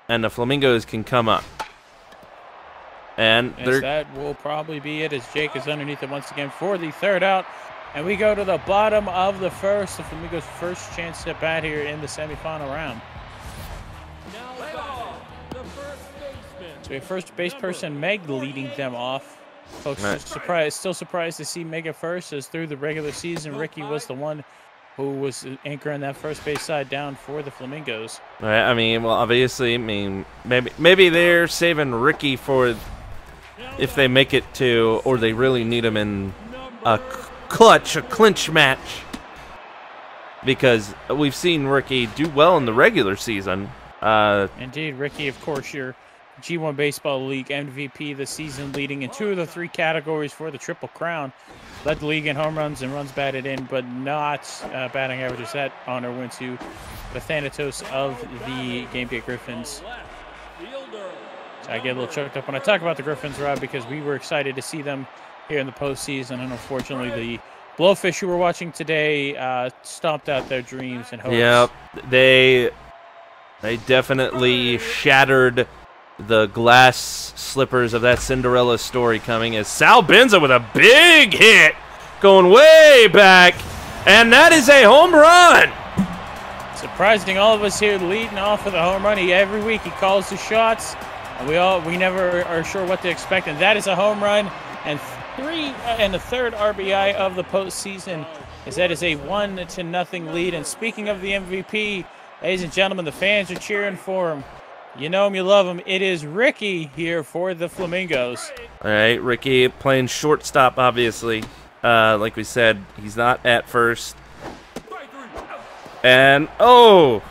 and the Flamingos can come up. And that will probably be it, as Jake is underneath it once again for the third out. And we go to the bottom of the first. The Flamingos' first chance to bat here in the semifinal round. So we have first base person Meg leading them off. Folks are still surprised to see Meg at first, as through the regular season, Ricky was the one who was anchoring that first base side down for the Flamingos. Right, I mean, well, obviously, I mean, maybe they're saving Ricky for if they make it to, or they really need him in a clinch match. Because we've seen Ricky do well in the regular season. Indeed, Ricky, of course, your G1 Baseball League MVP this season, leading in 2 of the 3 categories for the Triple Crown. Led the league in home runs and runs batted in, but not batting averages. That honor went to the Thanatos of the Game Day Griffins. So I get a little choked up when I talk about the Griffins, Rob, because we were excited to see them here in the postseason, and unfortunately the Blowfish who we're watching today stomped out their dreams and hopes. Yep, they definitely shattered the glass slippers of that Cinderella story coming as Sal Benza with a big hit going way back, and that is a home run. Surprising all of us here leading off with a home run. Every week he calls the shots, and we never are sure what to expect, and that is a home run and the third RBI of the postseason, as that is a 1-0 lead. And speaking of the MVP, ladies and gentlemen, the fans are cheering for him. You know him, you love him. It is Ricky here for the Flamingos. All right, Ricky playing shortstop, obviously. Like we said, he's not at first. And, oh!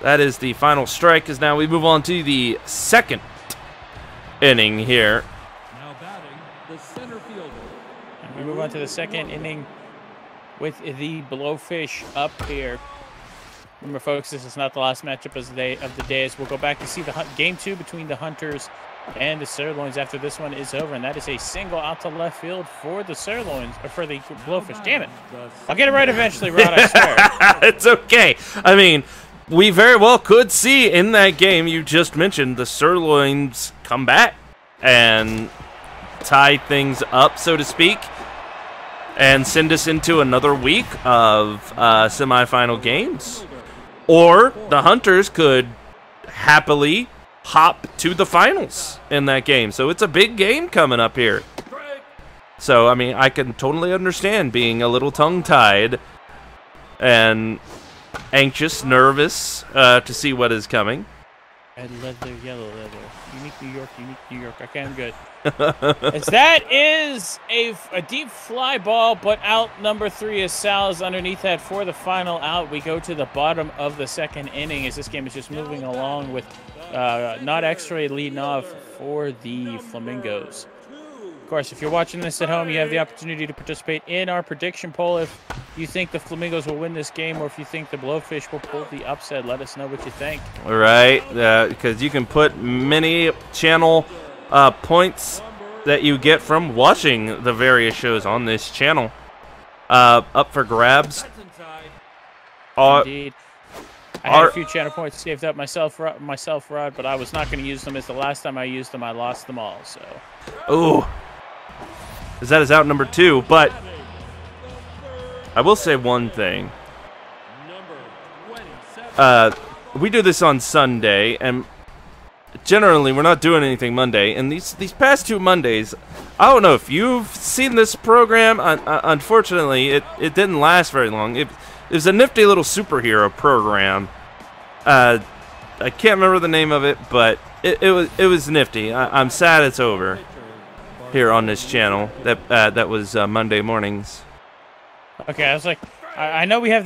That is the final strike, as now we move on to the second inning here. Now batting, the center fielder. And we move on to the second inning with the Blowfish up here. Remember, folks, this is not the last matchup of the day, as we'll go back to see the game 2 between the Hunters and the Sirloins after this one is over, and that is a single out to left field for the Sirloins, or for the Blowfish. Damn it! I'll get it right eventually, Rod, I swear. It's okay. I mean, we very well could see in that game you just mentioned the Sirloins come back and tie things up, so to speak, and send us into another week of semifinal games. Or the Hunters could happily hop to the finals in that game. So it's a big game coming up here. So, I mean, I can totally understand being a little tongue-tied and anxious, nervous to see what is coming. Red leather, yellow leather. Unique New York, unique New York. Okay, I'm good. As that is a deep fly ball, but out number 3 is Sal's underneath that for the final out. We go to the bottom of the second inning as this game is just moving along with not X-Ray leading off for the Flamingos. Of course, if you're watching this at home, you have the opportunity to participate in our prediction poll. If you think the Flamingos will win this game, or if you think the Blowfish will pull the upset, let us know what you think. All right, because you can put many channel points that you get from watching the various shows on this channel up for grabs. Indeed. I had a few channel points saved up myself, Rod, but I was not going to use them, as the last time I used them, I lost them all. So. Ooh. As that is out number 2, but I will say one thing. We do this on Sunday, and generally we're not doing anything Monday. And these past 2 Mondays, I don't know if you've seen this program. Unfortunately, it didn't last very long. It was a nifty little superhero program. I can't remember the name of it, but it was nifty. I'm sad it's over here on this channel. That was Monday mornings. Okay, I was like, I know we have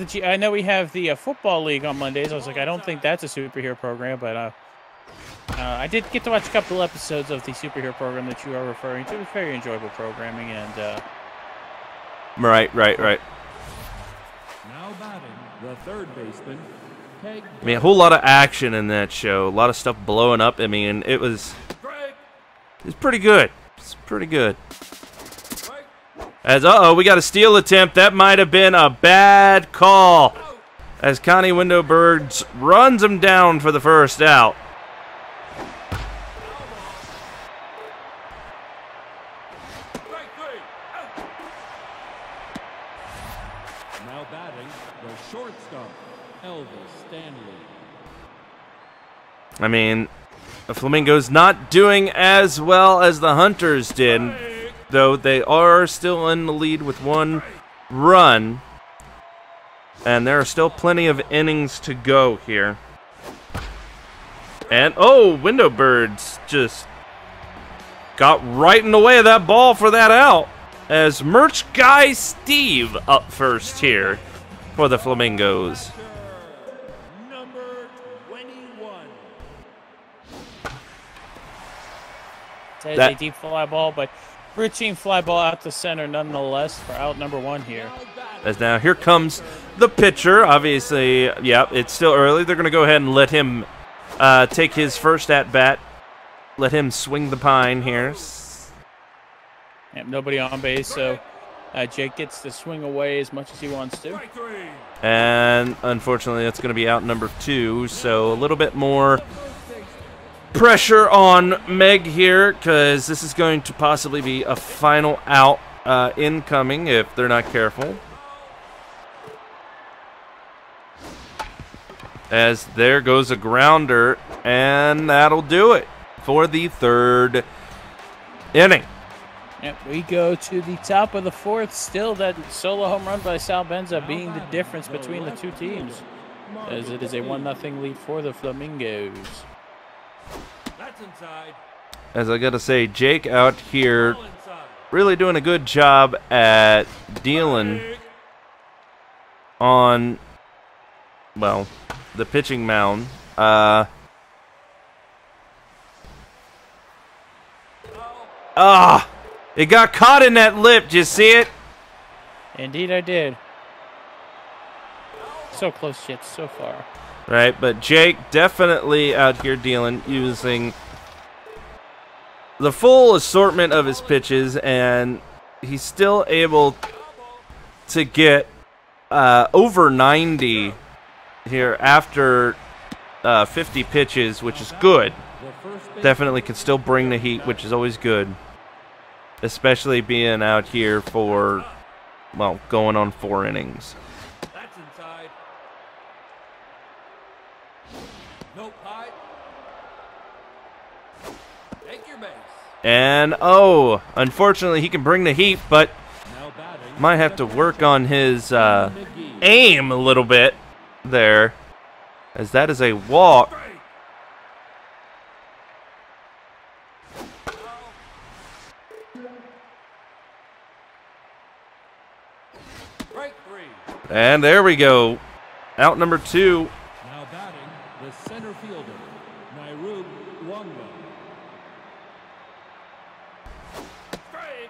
the football league on Mondays. I was like, I don't think that's a superhero program, but I did get to watch a couple episodes of the superhero program that you are referring to. It was very enjoyable programming, and Right. Now batting, the third baseman. I mean, a whole lot of action in that show. A lot of stuff blowing up. I mean, it was pretty good. It's pretty good. As, we got a steal attempt. That might have been a bad call. As Connie Windowbirds runs him down for the first out. Now batting, the shortstop, Elvis Stanley. I mean, the Flamingos not doing as well as the Hunters did, though they are still in the lead with 1 run. And there are still plenty of innings to go here. And, oh, Window Birds just got right in the way of that ball for that out. As Merch Guy Steve up first here for the Flamingos. Number 21. That is a deep fly ball, but routine fly ball out to center nonetheless for out number 1 here. As now here comes the pitcher. Obviously, yeah, it's still early. They're going to go ahead and let him take his first at-bat. Let him swing the pine here. Yep, nobody on base, so Jake gets to swing away as much as he wants to. And unfortunately, that's going to be out number 2. So a little bit more pressure on Meg here, because this is going to possibly be a final out incoming if they're not careful. As there goes a grounder, and that'll do it for the 3rd inning. Yep, we go to the top of the 4th. Still that solo home run by Sal Benza being the difference between the two teams, as it is a 1-0 lead for the Flamingos. That's inside. As I gotta say, Jake out here really doing a good job at dealing on, well, the pitching mound. It got caught in that lip. Did you see it? Indeed, I did. So close yet so far. Right, but Jake definitely out here dealing, using the full assortment of his pitches, and he's still able to get over 90 here after 50 pitches, which is good. Definitely can still bring the heat, which is always good, especially being out here for, well, going on 4 innings. That's inside. Nope, high. Take your base. And, oh, unfortunately, he can bring the heat, but Now batting. might have to work on his aim a little bit there, as that is a walk. Strike 3. And there we go. Out number 2. Now batting, the center fielder, Nairub Wonga. Strike.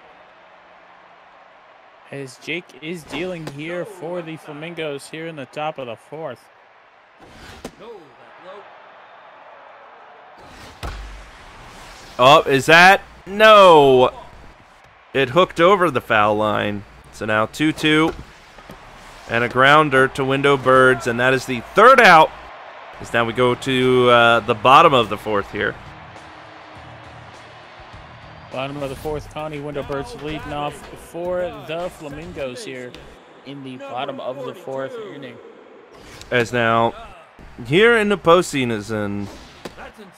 As Jake is dealing here for the Flamingos here in the top of the 4th. No, that low. Oh, is that? No. It hooked over the foul line. So now 2-2. And a grounder to Window Birds, and that is the 3rd out. As now we go to the bottom of the 4th here. Bottom of the 4th, Connie Window Birds leading off for the Flamingos here in the bottom of the 4th inning. As now, here in the postseason,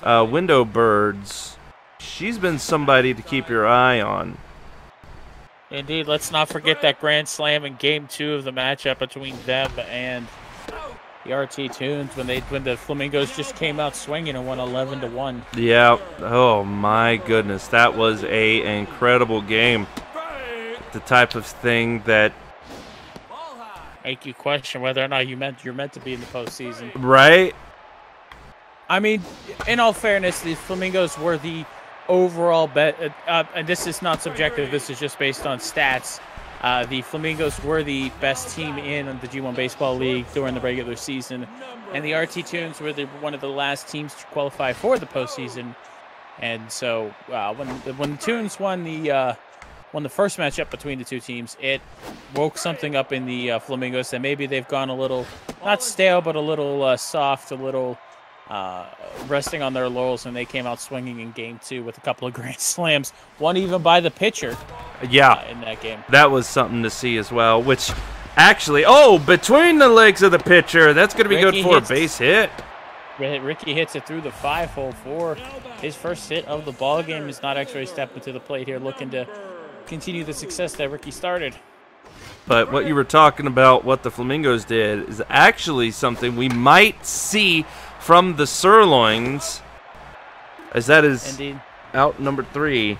Window Birds, she's been somebody to keep your eye on. Indeed, let's not forget that grand slam in Game 2 of the matchup between them and the RT Tunes when the Flamingos just came out swinging and won 11-1. Yeah. Oh my goodness, that was a incredible game. The type of thing that, Make you question whether or not you're meant to be in the postseason. right? I mean, in all fairness, the Flamingos were the overall bet, and this is not subjective. This is just based on stats. The Flamingos were the best team in the G1 Baseball League during the regular season, and the RT Tunes were one of the last teams to qualify for the postseason. And so, when the Tunes won the first matchup between the two teams, it woke something up in the Flamingos that maybe they've gone a little, not stale, but a little soft, a little resting on their laurels, and they came out swinging in Game 2 with a couple of grand slams, one even by the pitcher. Yeah, In that game. that was something to see as well, which actually, between the legs of the pitcher, that's going to be Ricky good for a hits- base hit. Ricky hits it through the 5-hole for his first hit of the ball game. Is not actually stepping to the plate here, looking to continue the success that Ricky started. But what you were talking about, what the Flamingos did, is actually something we might see from the Sirloins, as that is Indeed. out number 3.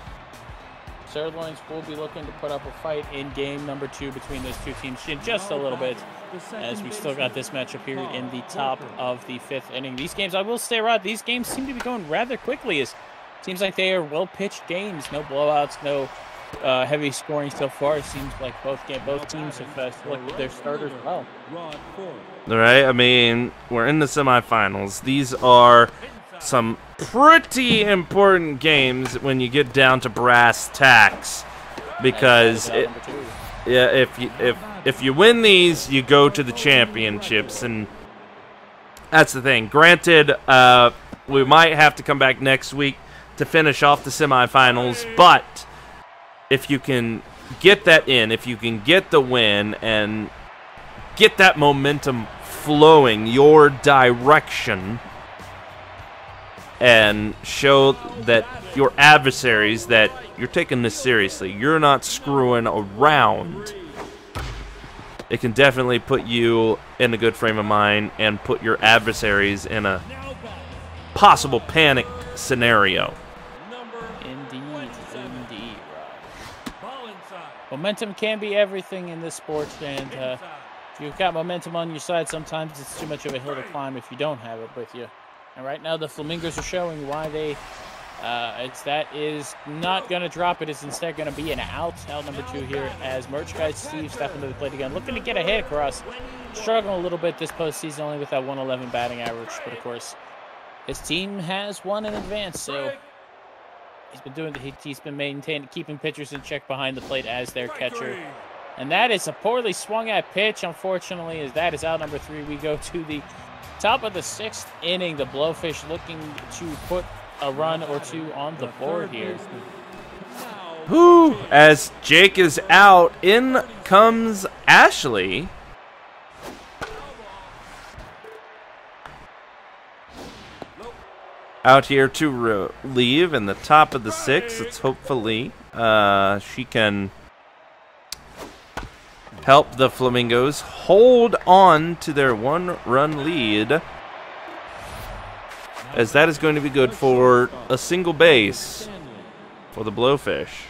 Sirloins will be looking to put up a fight in game number 2 between those two teams in just a little bit, as we still got this matchup here in the top of the 5th inning. These games, I will say, Rod, these games seem to be going rather quickly. It seems like they are well-pitched games. No blowouts, no heavy scoring so far. It seems like both teams have selected their starters well. All right, I mean, we're in the semifinals. These are some pretty important games when you get down to brass tacks, because if you win these, you go to the championships, and that's the thing. Granted, we might have to come back next week to finish off the semifinals, but if you can get that in, if you can get the win and get that momentum flowing your direction, and show that your adversaries that you're taking this seriously, you're not screwing around, it can definitely put you in a good frame of mind and put your adversaries in a possible panic scenario. Indeed. Momentum can be everything in this sport, and if you've got momentum on your side, sometimes it's too much of a hill to climb if you don't have it with you. And right now, the Flamingos are showing why they, that is not going to drop. It is instead going to be an out number 2 here, as Merch Guy Steve stepping into the plate again, looking to get a hit across. Struggling a little bit this postseason, only with that 111 batting average. But of course, his team has won in advance, so he's been maintaining, keeping pitchers in check behind the plate as their catcher. And that is a poorly swung at pitch, unfortunately, as that is out number 3. We go to the top of the 6th inning. The Blowfish looking to put a run or 2 on the board here. Whew, as Jake is out, in comes Ashley. Out here to relieve in the top of the 6th. It's hopefully she can help the Flamingos hold on to their 1-run lead, as that is going to be good for a single base for the Blowfish.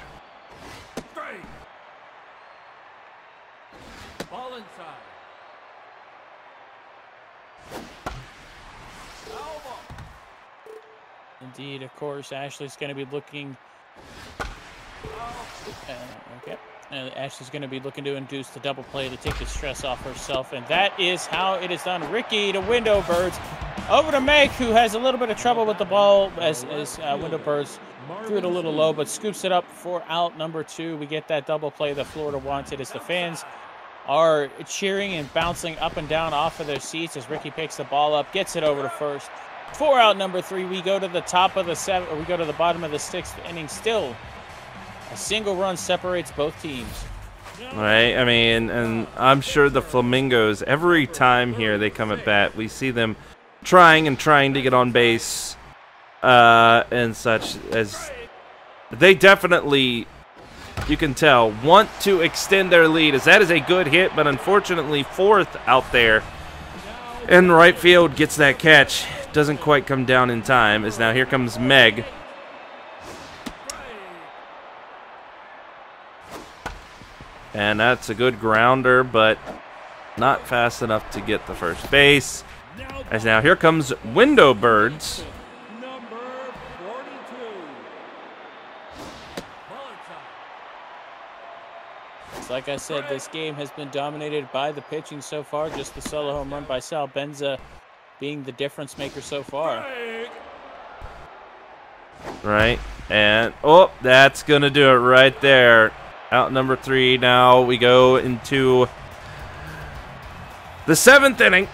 Indeed, of course, Ashley's going to be looking. Ashley's going to be looking to induce the double play to take the stress off herself, and that is how it is done. Ricky to Window Birds, over to Meg, who has a little bit of trouble with the ball as Window Birds threw it a little low, but scoops it up for out number 2. We get that double play that Florida wanted, as the fans are cheering and bouncing up and down off of their seats as Ricky picks the ball up, gets it over to first. For out number 3, we go to the top of the 7th, or we go to the bottom of the 6th inning. Still, a single run separates both teams. Right, I mean, and I'm sure the Flamingos, every time here they come at bat, we see them trying to get on base and such, as they definitely, you can tell, want to extend their lead, as that is a good hit, but unfortunately 4th out there in right field gets that catch. Doesn't quite come down in time, as now here comes Meg. And that's a good grounder, but not fast enough to get the first base. As now here comes Window Birds. Number 42. Like I said, this game has been dominated by the pitching so far. Just the solo home run by Sal Benza being the difference maker so far. Right, and oh, that's gonna do it right there. Out number 3. Now we go into the 7th inning.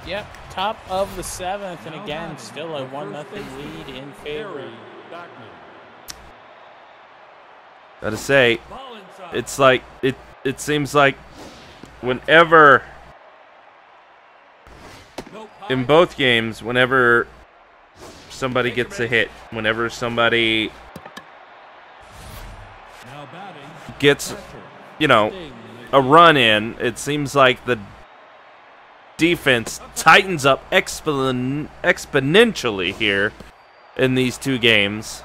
Yep, top of the 7th, and again, still a 1-0 lead in favor. Gotta say, it's like it seems like whenever in both games, whenever somebody gets a hit, whenever somebody gets, you know, a run in, it seems like the defense tightens up exponentially here in these two games.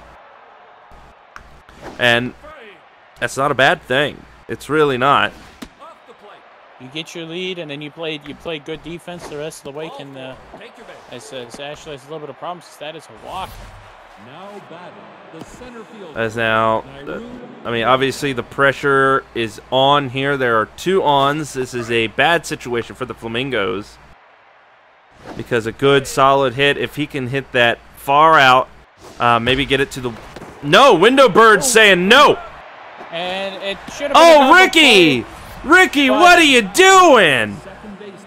And that's not a bad thing. It's really not. You get your lead, and then you play good defense the rest of the way. And as Ashley has a little bit of problems, that is a walk. Now batting the center field. As now, I mean, obviously the pressure is on here. There are 2 ons. This is a bad situation for the Flamingos because a good solid hit, if he can hit that far out, maybe get it to the... No, Window Bird's saying no. And it should have been Oh, Ricky! Ricky, what are you doing?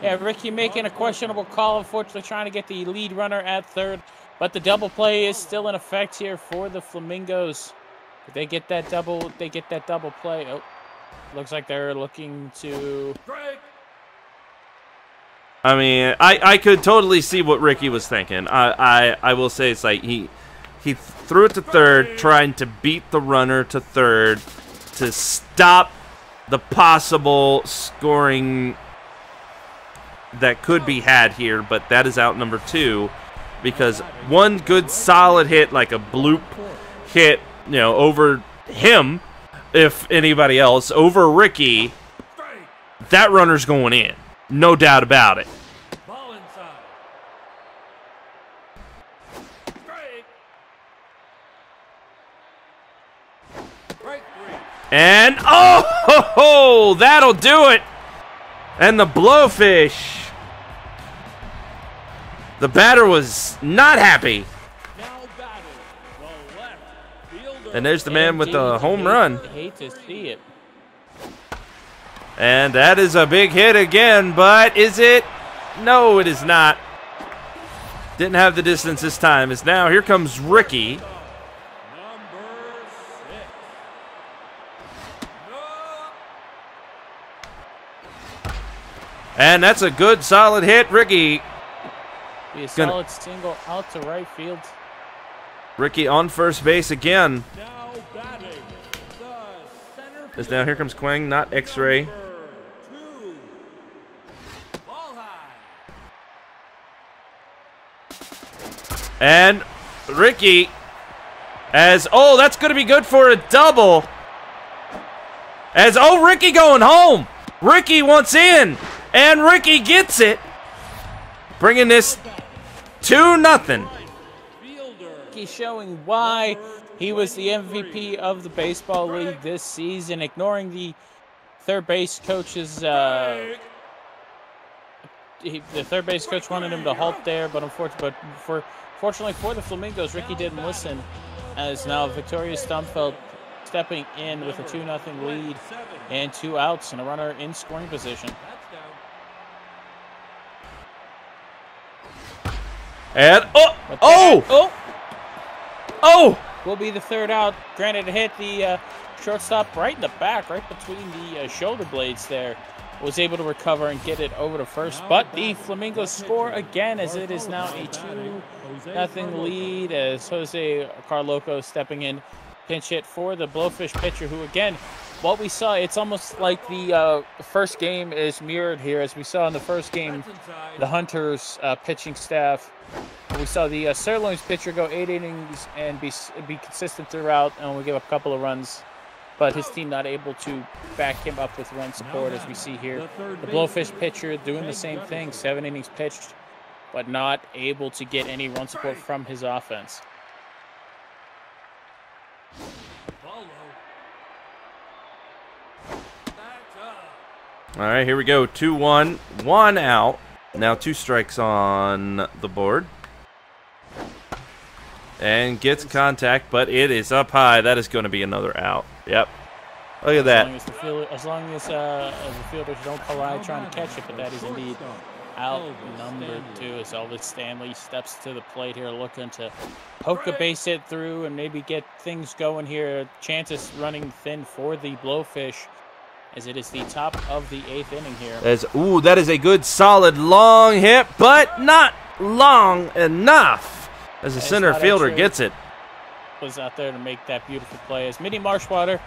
Yeah, Ricky making a questionable call, unfortunately trying to get the lead runner at third. But the double play is still in effect here for the Flamingos. If they get that double play. Oh, looks like they're looking to... I mean, I could totally see what Ricky was thinking. I will say it's like he threw it to third, trying to beat the runner to third to stop the possible scoring that could be had here, but that is out number 2 because one good solid hit, like a bloop hit, you know, over him, if anybody else, over Ricky, that runner's going in. No doubt about it. And, oh, that'll do it. And the Blowfish. The batter was not happy. And there's the man with the home run. I hate to see it. And that is a big hit again, but is it? No, it is not. Didn't have the distance this time. It's now, here comes Ricky. And that's a good, solid hit. Ricky. Be a solid single out to right field. Ricky on first base again. Now batting the center As now here comes Quang, not X-Ray. 2. Ball high. And Ricky as, oh, that's going to be good for a double. As, oh, Ricky going home. Ricky wants in. And Ricky gets it. Bringing this 2-0. Ricky showing why he was the MVP of the baseball league this season, ignoring the third base coach's the third base coach wanted him to halt there, but fortunately for the Flamingos, Ricky didn't listen, as now Victoria Stumfeld stepping in with a 2-0 lead and 2 outs and a runner in scoring position. And, Will be the third out. Granted, it hit the shortstop right in the back, right between the shoulder blades there. Was able to recover and get it over to first. But the Flamingos score again, as it is now a 2-0 lead, as Jose Carloco stepping in. Pinch hit for the Blowfish pitcher, who again, what we saw, it's almost like the first game is mirrored here. As we saw in the first game, the Hunters pitching staff, we saw the Sirloins pitcher go 8 innings and be consistent throughout, and only give up a couple of runs, but his team not able to back him up with run support, as we see here. The Blowfish pitcher doing the same thing, 7 innings pitched, but not able to get any run support from his offense. all right, here we go. 2-1, 1 out. Now 2 strikes on the board. And gets contact, but it is up high. That is going to be another out. Yep. Look at that. As long as the fielders don't collide trying to catch it, but that is indeed out number 2 as Elvis Stanley steps to the plate here, looking to poke a base hit through and maybe get things going here. Chances running thin for the Blowfish, as it is the top of the 8th inning here. Ooh, that is a good, solid, long hit, but not long enough as the center fielder gets it. Was out there to make that beautiful play as Mitty Marshwater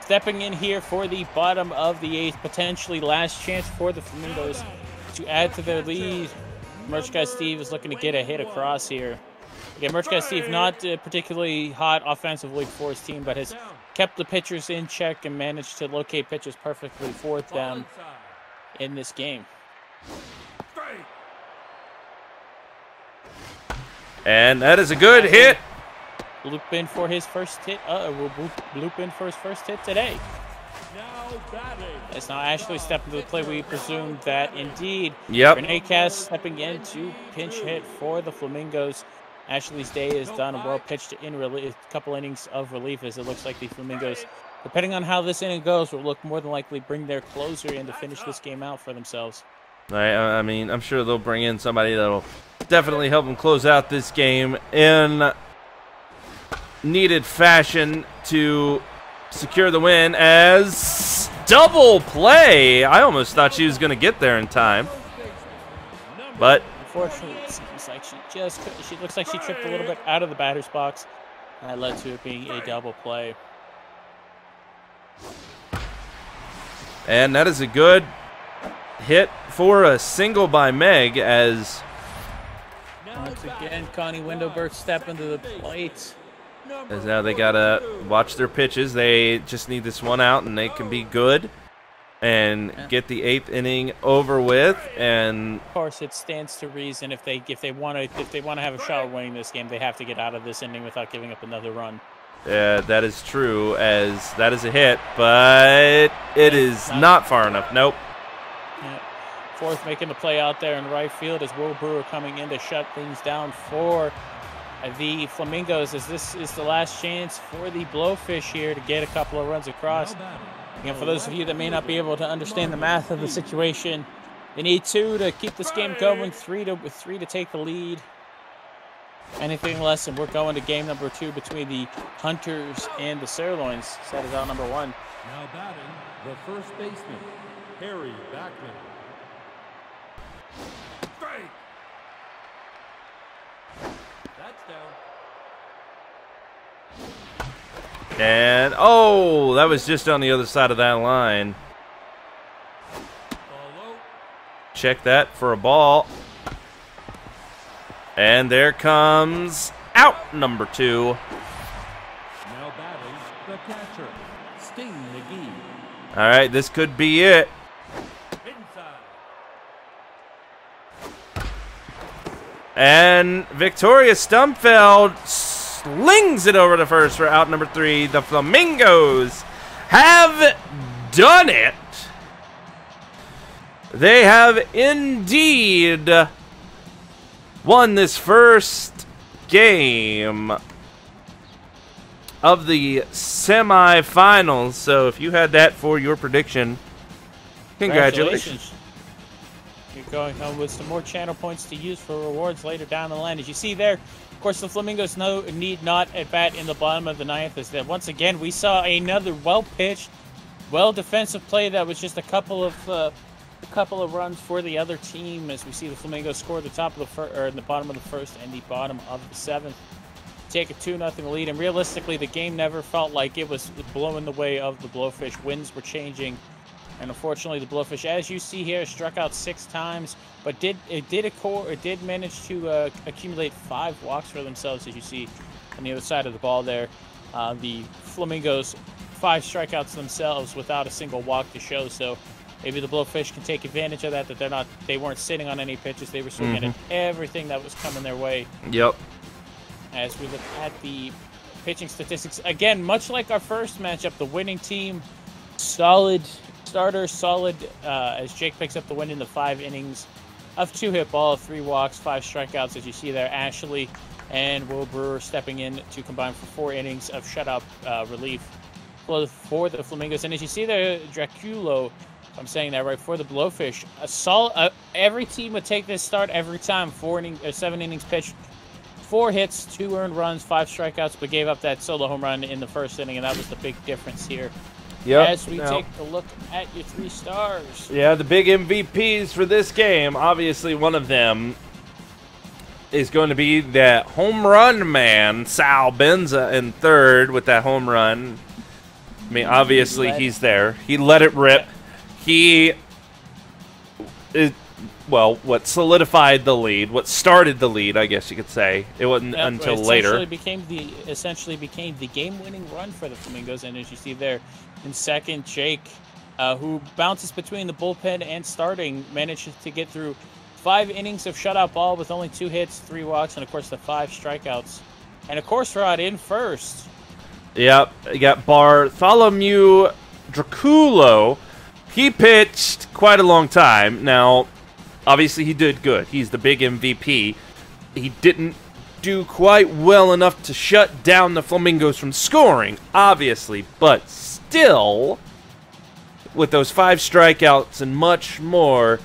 Stepping in here for the bottom of the 8th, potentially last chance for the Flamingos to add to their lead. Merch Guy Steve is looking to get a hit across here. Again, Merch Guy Steve not particularly hot offensively for his team, but has kept the pitchers in check and managed to locate pitches perfectly for them in this game. And that is a good hit. Loop in for his first hit. Will loop in for his first hit today. As now Ashley stepped into the play, we presume that indeed Renee Cass stepping in to pinch hit for the Flamingos. Ashley's day is done. Well pitched in a couple innings of relief, as it looks like the Flamingos, depending on how this inning goes, will look more than likely bring their closer in to finish this game out for themselves. I mean, I'm sure they'll bring in somebody that'll definitely help them close out this game in needed fashion to secure the win, as double play. I almost thought she was going to get there in time, but unfortunately it seems like she looks like she tripped a little bit out of the batter's box, and that led to it being a double play. And that is a good hit for a single by Meg, as once again Connie Windowberg step into the plate. As now they gotta watch their pitches. They just need this one out, and they can be good and get the 8th inning over with. And of course, it stands to reason if they want to have a shot at winning this game, they have to get out of this inning without giving up another run. Yeah, that is true. As that is a hit, but it is not far enough. Nope. Yeah. Fourth making the play out there in right field as Will Brewer coming in to shut things down for the Flamingos, as this is the last chance for the Blowfish here to get a couple of runs across. And for those of you that may not be able to understand the math of the situation, they need 2 to keep this game going, 3 to take the lead. Anything less, and we're going to game number 2 between the Hunters and the Sirloins. That is out number 1. Now batting, the first baseman, Harry Backman. And oh, that was just on the other side of that line. Check that for a ball. And there comes out number 2. Now batting, the catcher, Sting McGee. All right, this could be it. And Victoria Stumfeld slings it over to first for out number 3. The Flamingos have done it. They have indeed won this first game of the semifinals. So if you had that for your prediction, congratulations. You're going home with some more channel points to use for rewards later down the line. As you see there, of course, the Flamingos need not at bat in the bottom of the 9th. As that once again we saw another well-pitched, well-defensive play that was just a couple of runs for the other team. As we see the Flamingos score the top of the in the bottom of the 1st and the bottom of the 7th, take a 2-0 lead. And realistically, the game never felt like it was blowing the way of the Blowfish. Winds were changing. And unfortunately, the Blowfish, as you see here, struck out 6 times, but did manage to accumulate 5 walks for themselves, as you see on the other side of the ball there. The Flamingos, 5 strikeouts themselves without a single walk to show. So maybe the Blowfish can take advantage of that. That they weren't sitting on any pitches; they were swinging at everything that was coming their way. Yep. As we look at the pitching statistics, again, much like our first matchup, the winning team, solid starter, solid, as Jake picks up the win in the 5 innings of 2 hit ball, 3 walks, 5 strikeouts, as you see there. Ashley and Will Brewer stepping in to combine for 4 innings of shutout relief for the Flamingos. And as you see there, Draculo, if I'm saying that right, for the Blowfish, every team would take this start every time. 7 innings pitched, 4 hits, 2 earned runs, 5 strikeouts, but gave up that solo home run in the 1st inning, and that was the big difference here. Yep. As we take a look at your 3 stars. Yeah, the big MVPs for this game, obviously one of them is going to be that home run man, Sal Benza, in 3rd with that home run. I mean, obviously he's there. He let it rip. What solidified the lead, what started the lead, I guess you could say. It wasn't until later. Essentially became the game-winning run for the Flamingos, and as you see there, in second, Jake, who bounces between the bullpen and starting, manages to get through 5 innings of shutout ball with only 2 hits, 3 walks, and of course the 5 strikeouts. And of course, Rod in first. Yep, you got Bartholomew Draculo. He pitched quite a long time. Now, obviously he did good. He's the big MVP. He didn't do quite well enough to shut down the Flamingos from scoring, obviously, but still, with those 5 strikeouts and much more,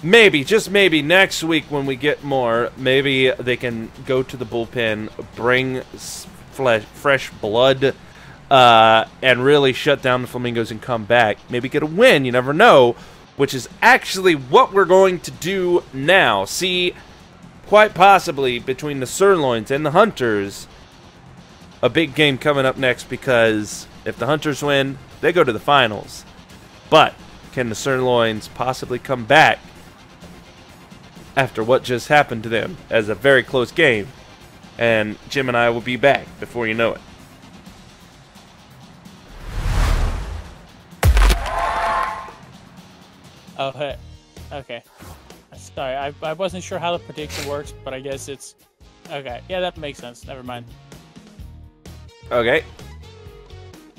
maybe, just maybe, next week when we get more, maybe they can go to the bullpen, bring fresh blood, and really shut down the Flamingos and come back. Maybe get a win, you never know, which is actually what we're going to do now. See, quite possibly, between the Sirloins and the Hunters, a big game coming up next, because if the Hunters win, they go to the finals. But can the Sirloins possibly come back after what just happened to them as a very close game? And Jim and I will be back before you know it. Oh, hey. Okay. Sorry, I wasn't sure how the prediction works, but I guess it's... Okay, yeah, that makes sense. Never mind. Okay.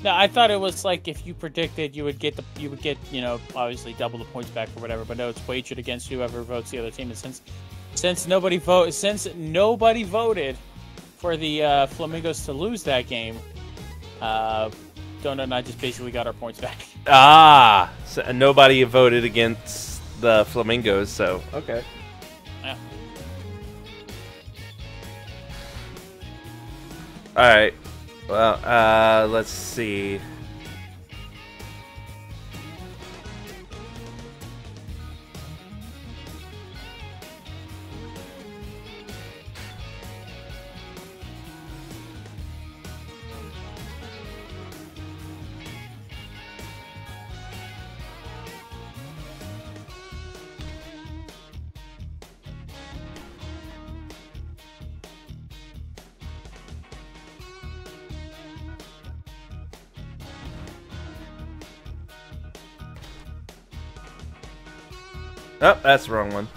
No, I thought it was like if you predicted, you would get, you know, obviously double the points back or whatever. But no, it's wagered against whoever votes the other team. And since nobody voted for the Flamingos to lose that game, Donut and I just basically got our points back. Ah, so nobody voted against the Flamingos, so okay. Yeah. All right. Well, let's see. Oh, that's the wrong one.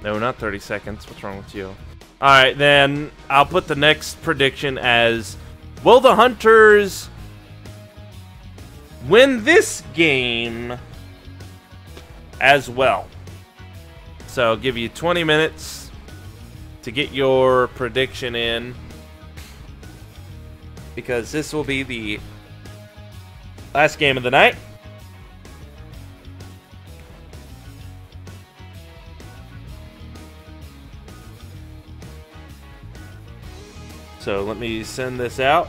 No, not 30 seconds. What's wrong with you? Alright, then I'll put the next prediction as, will the Hunters win this game as well? So I'll give you 20 minutes to get your prediction in, because this will be the last game of the night. So let me send this out.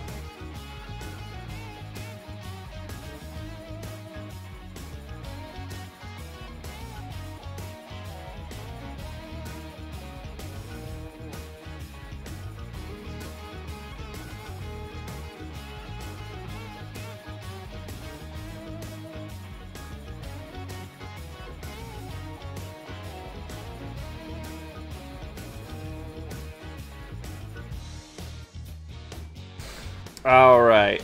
All right.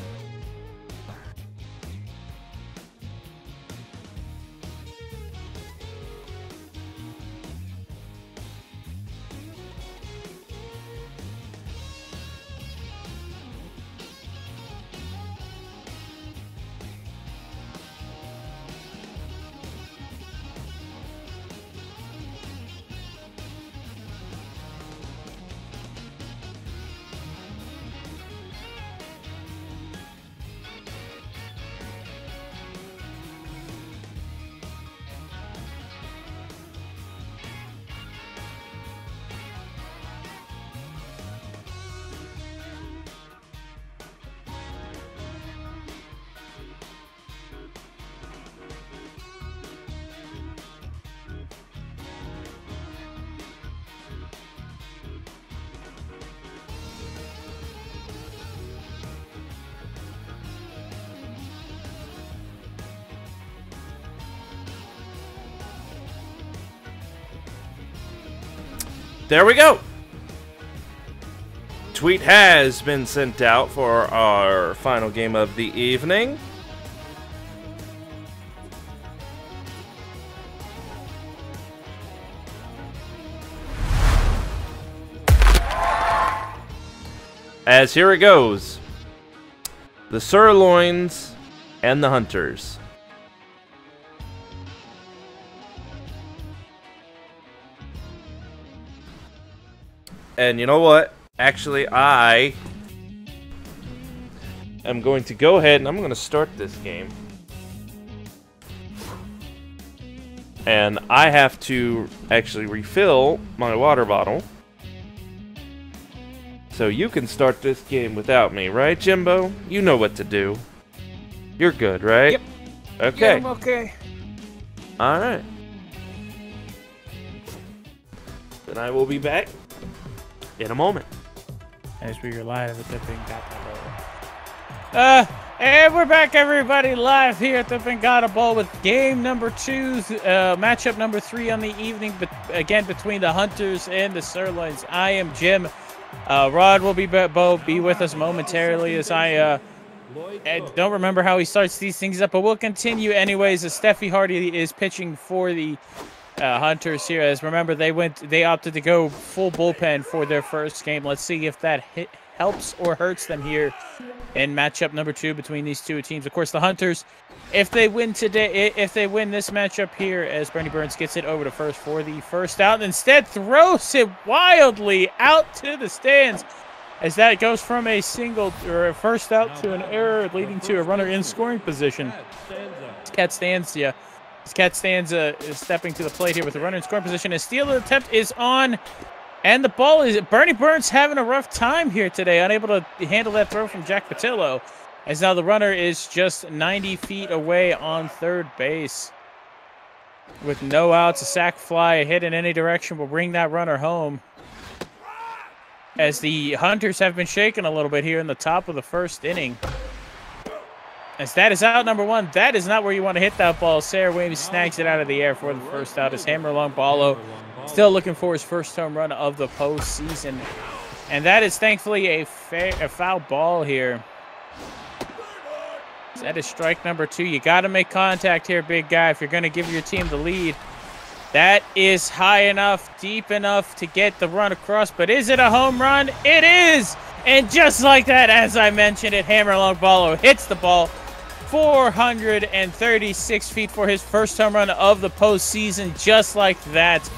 there we go. Tweet has been sent out for our final game of the evening. As here it goes. The Sirloins and the Hunters. And you know what? Actually, I am going to go ahead and I'm going to start this game. And I have to actually refill my water bottle. So you can start this game without me, right, Jimbo? You know what to do. You're good, right? Yep. Okay. Yeah, I'm okay. All right. Then I will be back in a moment. As we are live at the Bengata Bowl. And we're back, everybody, live here at the Bengata Bowl with game number 2, matchup number 3 on the evening, but again between the Hunters and the Sirloins. I am Jim. Rod will be with us momentarily as I don't remember how he starts these things up, but we'll continue anyways. As Steffi Hardy is pitching for the Hunters here. As remember, they opted to go full bullpen for their first game. Let's see if that helps or hurts them here in matchup number 2 between these two teams. Of course, the Hunters, if they win today, if they win this matchup here, as Bernie Burns gets it over to first for the first out, and instead throws it wildly out to the stands, as that goes from a single or a first out to an error, leading to a runner in scoring position. Cat Stanza is stepping to the plate here with the runner in scoring position. A steal attempt is on, and the ball is Bernie Burns having a rough time here today, unable to handle that throw from Jack Patillo, as now the runner is just 90 feet away on third base. With no outs, a sac fly, a hit in any direction will bring that runner home. As the Hunters have been shaken a little bit here in the top of the first inning. As that is out number 1. That is not where you want to hit that ball. Sarah Williams snags it out of the air for the first out as Hammer Longbalo still looking for his first home run of the postseason. And that is thankfully a foul ball here. That is strike number 2. You got to make contact here, big guy, if you're going to give your team the lead. That is high enough, deep enough to get the run across, but is it a home run? It is! And just like that, as I mentioned it, Hammer Longbalo hits the ball 436 feet for his first home run of the postseason. Just like that,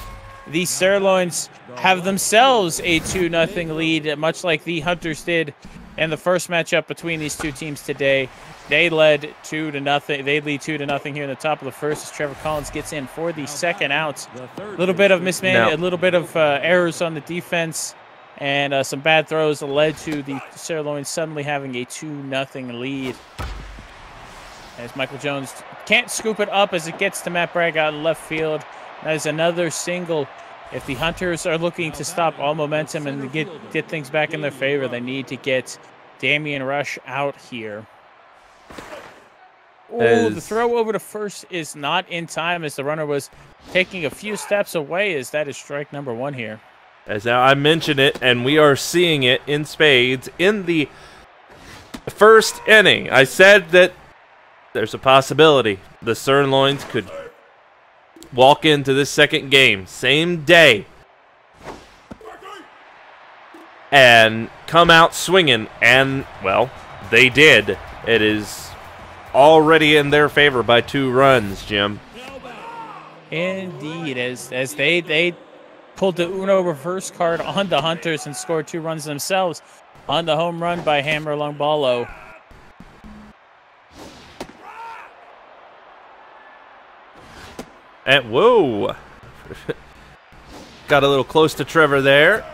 the Sirloins have themselves a 2-0 lead, much like the Hunters did in the first matchup between these two teams today. They led 2-0. They lead 2-0 here in the top of the first as Trevor Collins gets in for the second out. A little bit of a little bit of errors on the defense, and some bad throws led to the Sirloins suddenly having a 2-0 lead. As Michael Jones can't scoop it up as it gets to Matt Bragg out in left field. That is another single. If the Hunters are looking to stop all momentum and get things back in their favor, they need to get Damian Rush out here. Oh, the throw over to first is not in time as the runner was taking a few steps away, as that is strike number 1 here. As now I mentioned it, and we are seeing it in spades in the first inning. I said that there's a possibility the Sirloins could walk into this second game, same day, and come out swinging, and, well, they did. It is already in their favor by 2 runs, Jim. Indeed, as they pulled the Uno reverse card on the Hunters and scored 2 runs themselves on the home run by Hammer Longbalo. And whoa, got a little close to Trevor there.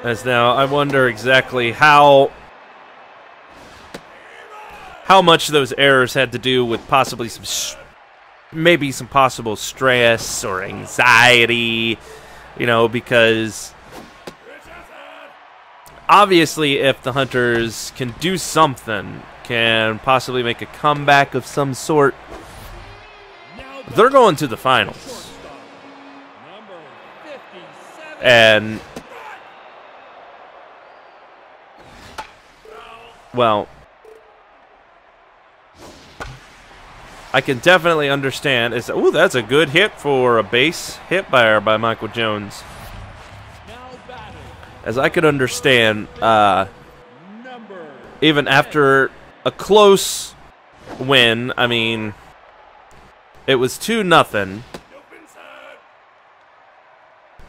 As now, I wonder exactly how much those errors had to do with possibly maybe some possible stress or anxiety, you know, because obviously if the Hunters can do something, can possibly make a comeback of some sort. They're going to the finals. And, well, I can definitely understand. Ooh, that's a good hit for a base hit by Michael Jones. As I could understand, even after a close win, I mean, it was 2-0.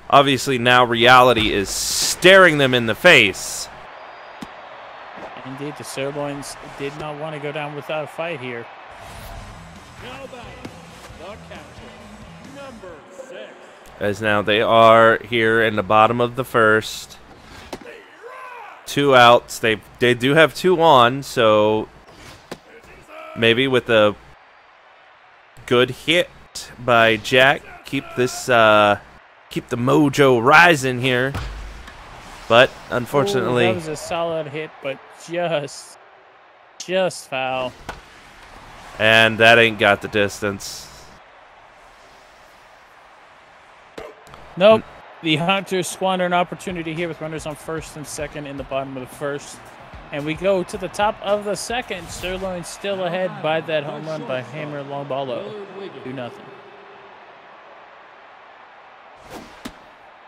Obviously, now reality is staring them in the face. Indeed, the Sirloins did not want to go down without a fight here. Now the captain, number 6. As now they are here in the bottom of the first. 2 outs. They do have 2 on, so maybe with a good hit by Jack, keep this keep the mojo rising here. But unfortunately, that was a solid hit, but just foul. And that ain't got the distance. Nope. The Hunters squander an opportunity here with runners on first and second in the bottom of the first. And we go to the top of the second. Sirloin still ahead by that home run by Hammer Longballo. 2-0.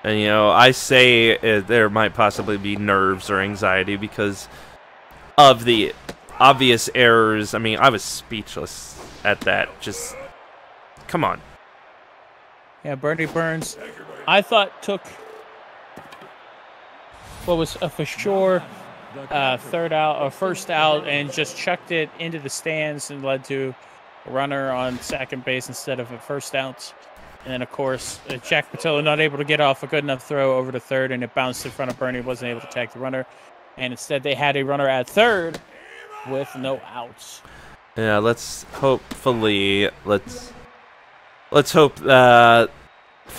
And, you know, I say there might possibly be nerves or anxiety because of the obvious errors. I mean, I was speechless at that. Just, come on. Yeah, Bernie Burns, I thought took what was a for sure third out or first out and just chucked it into the stands and led to a runner on second base instead of a first out. And then, of course, Jack Patillo not able to get off a good enough throw over to third, and it bounced in front of Bernie, wasn't able to tag the runner. And instead, they had a runner at third with no outs. Yeah, let's hope for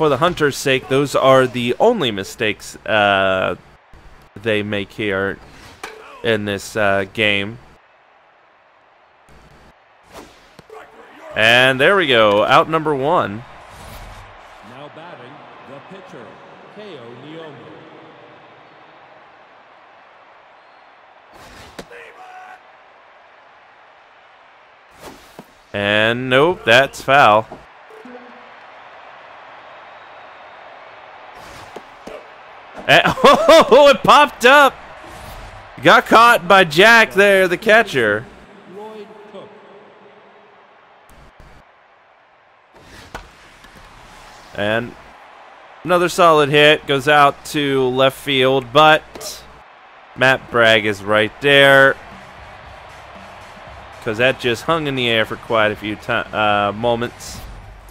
the Hunters' sake, those are the only mistakes they make here in this game. And there we go, out number 1. Now batting, the pitcher, Keo Niomi. And nope, that's foul. Oh, it popped up. Got caught by Jack there, the catcher. Lloyd Cook. And another solid hit goes out to left field, but Matt Bragg is right there because that just hung in the air for quite a few moments.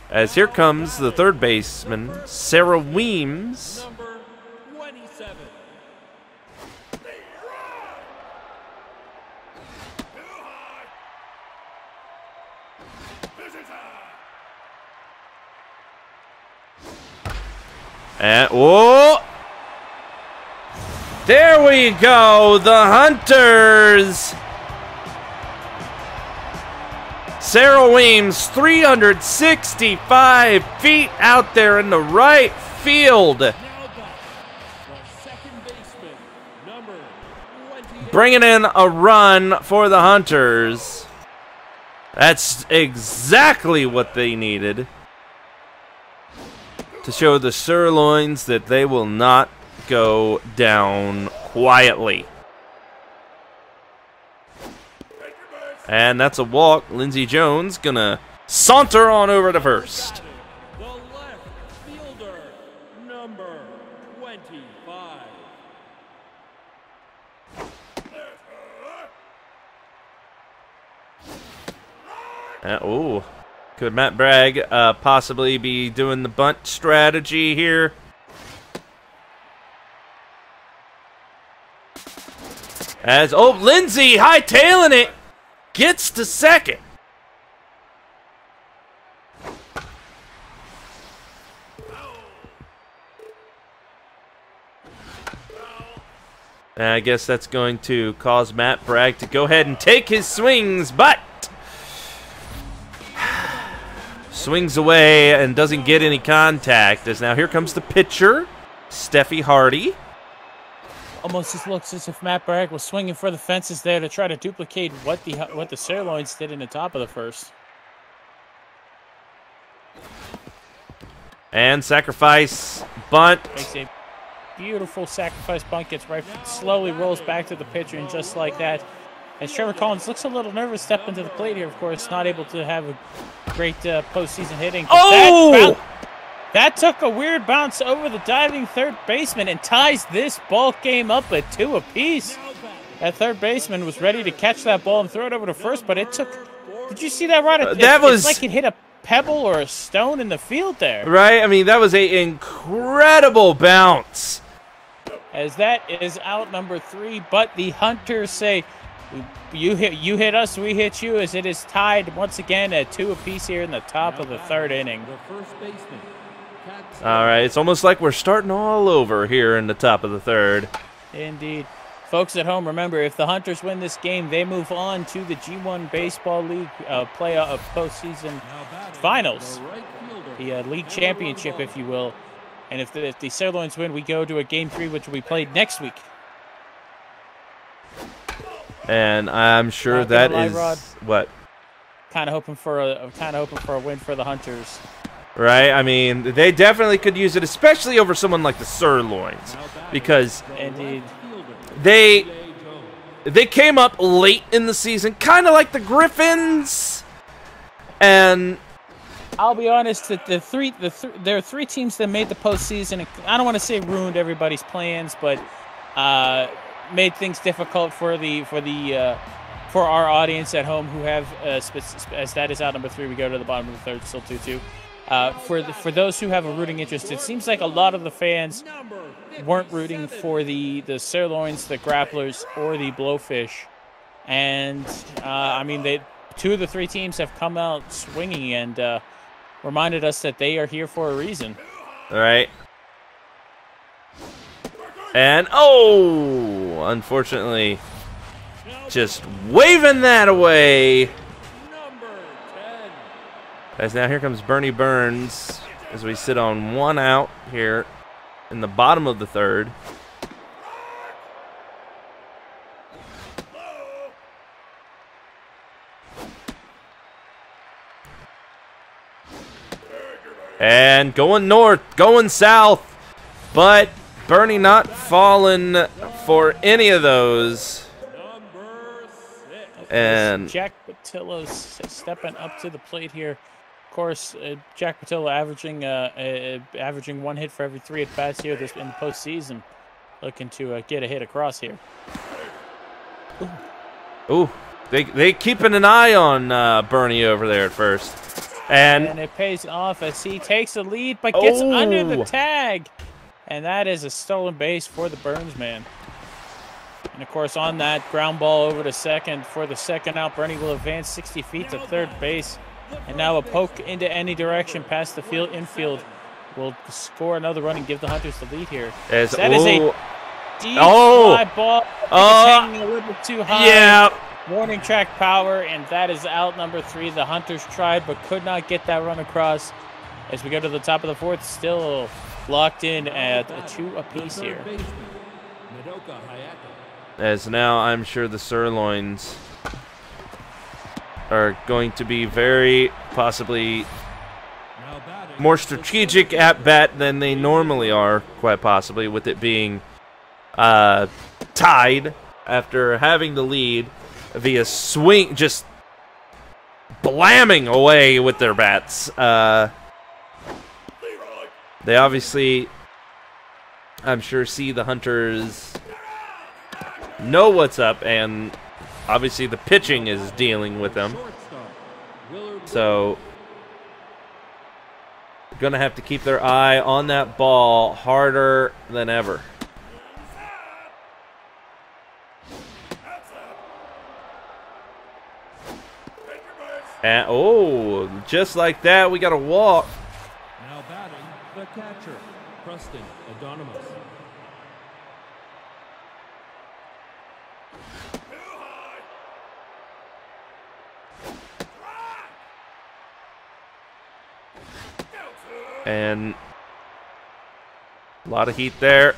As here comes the third baseman, Sarah Weems. Number 27. And, oh! There we go, the Hunters! Sarah Weems, 365 feet out there in the right field. Now back, the second baseman, number 28. Bringing in a run for the Hunters. That's exactly what they needed to show the Sirloins that they will not go down quietly. And that's a walk. Lindsey Jones gonna saunter on over to first. The left fielder, number 25. Oh, could Matt Bragg possibly be doing the bunt strategy here? As, oh, Lindsey hightailing it. Gets to second. And I guess that's going to cause Matt Bragg to go ahead and take his swings, but swings away and doesn't get any contact. As now here comes the pitcher, Steffi Hardy. Almost just looks as if Matt Bragg was swinging for the fences there to try to duplicate what the Sirloins did in the top of the first. And sacrifice bunt. Makes a beautiful sacrifice bunt, gets right, slowly rolls back to the pitcher, and just like that, as Trevor Collins looks a little nervous stepping to the plate here, of course, not able to have a great postseason hitting. Oh! That took a weird bounce over the diving third baseman and ties this ball game up at 2 apiece. That third baseman was ready to catch that ball and throw it over to first, but it took. Did you see that right? It's like it hit a pebble or a stone in the field there. Right? I mean, that was an incredible bounce. As that is out number 3, but the Hunters say, you hit us, we hit you, as it is tied once again at 2 apiece here in the top of the third inning. All right, it's almost like we're starting all over here in the top of the third. Indeed. Folks at home, remember, if the Hunters win this game, they move on to the G1 Baseball League playoff postseason finals, the league championship, if you will. And if the Sirloins win, we go to a Game 3, which will be played next week. And I'm sure that is what. Kind of hoping for a win for the Hunters. Right? I mean, they definitely could use it, especially over someone like the Sirloins, because indeed they came up late in the season, kind of like the Griffins. And I'll be honest, that there are 3 teams that made the postseason. I don't want to say ruined everybody's plans, but made things difficult for our audience at home who have as that is out number 3. We go to the bottom of the third, still 2-2. For those who have a rooting interest, it seems like a lot of the fans weren't rooting for the Sirloins, the Grapplers, or the Blowfish. And I mean, 2 of the 3 teams have come out swinging and reminded us that they are here for a reason. All right. And, oh, unfortunately, just waving that away. As now here comes Bernie Burns as we sit on 1 out here in the bottom of the third. And going north, going south, but Bernie not falling for any of those. And Jack Patillo stepping up to the plate here. Of course, Jack Patillo averaging 1 hit for every 3 at bats here in the postseason, looking to get a hit across here. Ooh, they keeping an eye on Bernie over there at first. And it pays off as he takes the lead, but gets under the tag. And that is a stolen base for the Burns man. And, of course, on that ground ball over to second for the second out, Bernie will advance 60 feet to third base. And now a poke into any direction past the infield will score another run and give the Hunters the lead here. That is a deep fly ball. It's hanging a little bit too high. Yeah. Warning track power, and that is out number 3. The Hunters tried but could not get that run across. As we go to the top of the fourth, still locked in at 2 apiece here. As now I'm sure the Sirloins are going to be very possibly more strategic at bat than they normally are, quite possibly, with it being tied after having the lead via swing, just blamming away with their bats. They obviously, I'm sure, see the Hunters, know what's up, and obviously the pitching is dealing with them. So, going to have to keep their eye on that ball harder than ever. And, oh, just like that, we got a walk. Now batting, the catcher, Preston Adonimus. And a lot of heat there.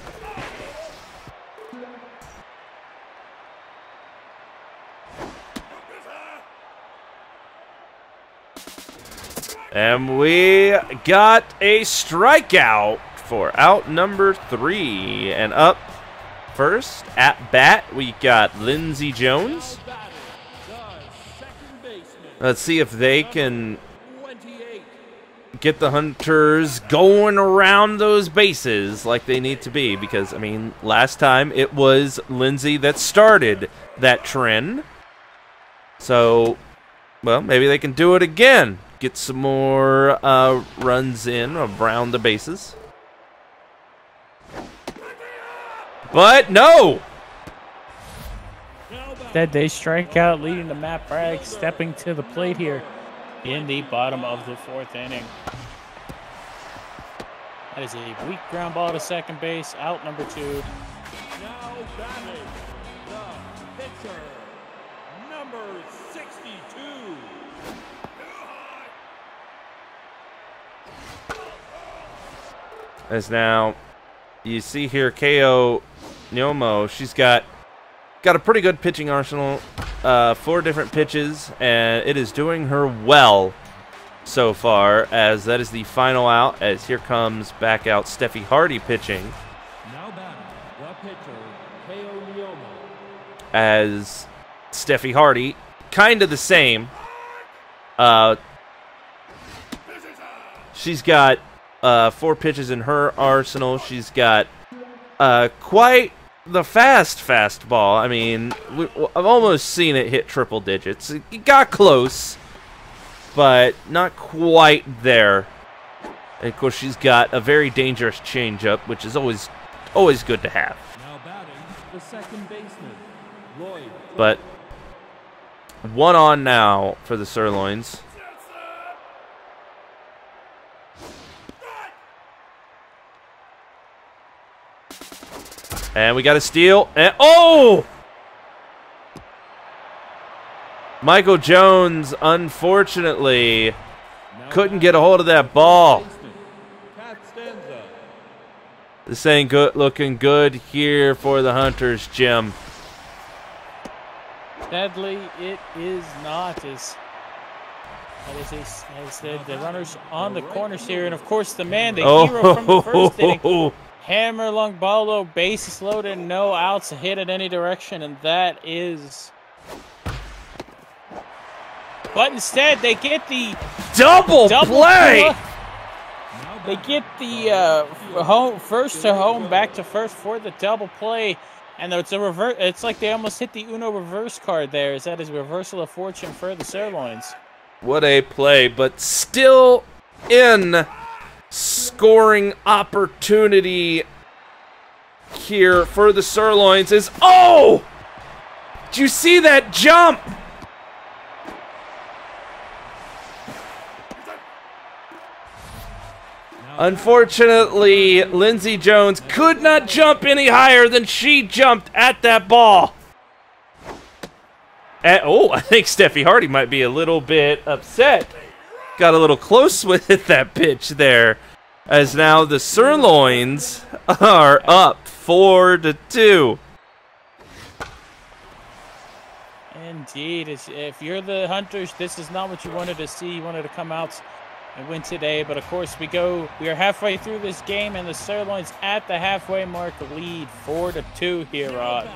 And we got a strikeout for out number 3. And up first at bat, we got Lindsey Jones. Let's see if they can get the Hunters going around those bases like they need to be. Because, I mean, last time it was Lindsey that started that trend. So, well, maybe they can do it again. Get some more runs in around the bases. But no! Instead, they strike out, leading to Matt Bragg stepping to the plate here in the bottom of the 4th inning. That is a weak ground ball to second base, out number 2. Now batting, the pitcher, number 62. As now, you see here, KO Nyomo, she's got a pretty good pitching arsenal, 4 different pitches, and it is doing her well so far, as that is the final out, as here comes back out Steffi Hardy pitching. Now batting, the pitcher, KO Nyomo. As Steffi Hardy, kind of the same. She's got 4 pitches in her arsenal. She's got quite the fastball. I mean, I've almost seen it hit triple digits. It got close, but not quite there. And of course, she's got a very dangerous changeup, which is always good to have. Now batting, the second baseman, Lloyd. But 1 on now for the Sirloins. And we got a steal. And oh! Michael Jones, unfortunately, couldn't get a hold of that ball. This ain't good, looking good here for the Hunters, Jim. Sadly, it is not. As the runners on the corners here, and of course the man, the hero from the first inning, Hammer Longballo, bases loaded, no outs, a hit in any direction, and that is. But instead, they get the double play. They get the first to home, back to first for the double play, and it's a reverse. It's like they almost hit the Uno reverse card there. Is that is reversal of fortune for the Sirloins? What a play, but still in scoring opportunity here for the Sirloins is, oh! Did you see that jump? Unfortunately, Lindsey Jones could not jump any higher than she jumped at that ball. And, oh, I think Steffi Hardy might be a little bit upset. Got a little close with that pitch there, as now the Sirloins are up 4-2. Indeed, if you're the Hunters, this is not what you wanted to see. You wanted to come out and win today, but of course we are halfway through this game, and the Sirloins at the halfway mark lead 4-2 here, Rod.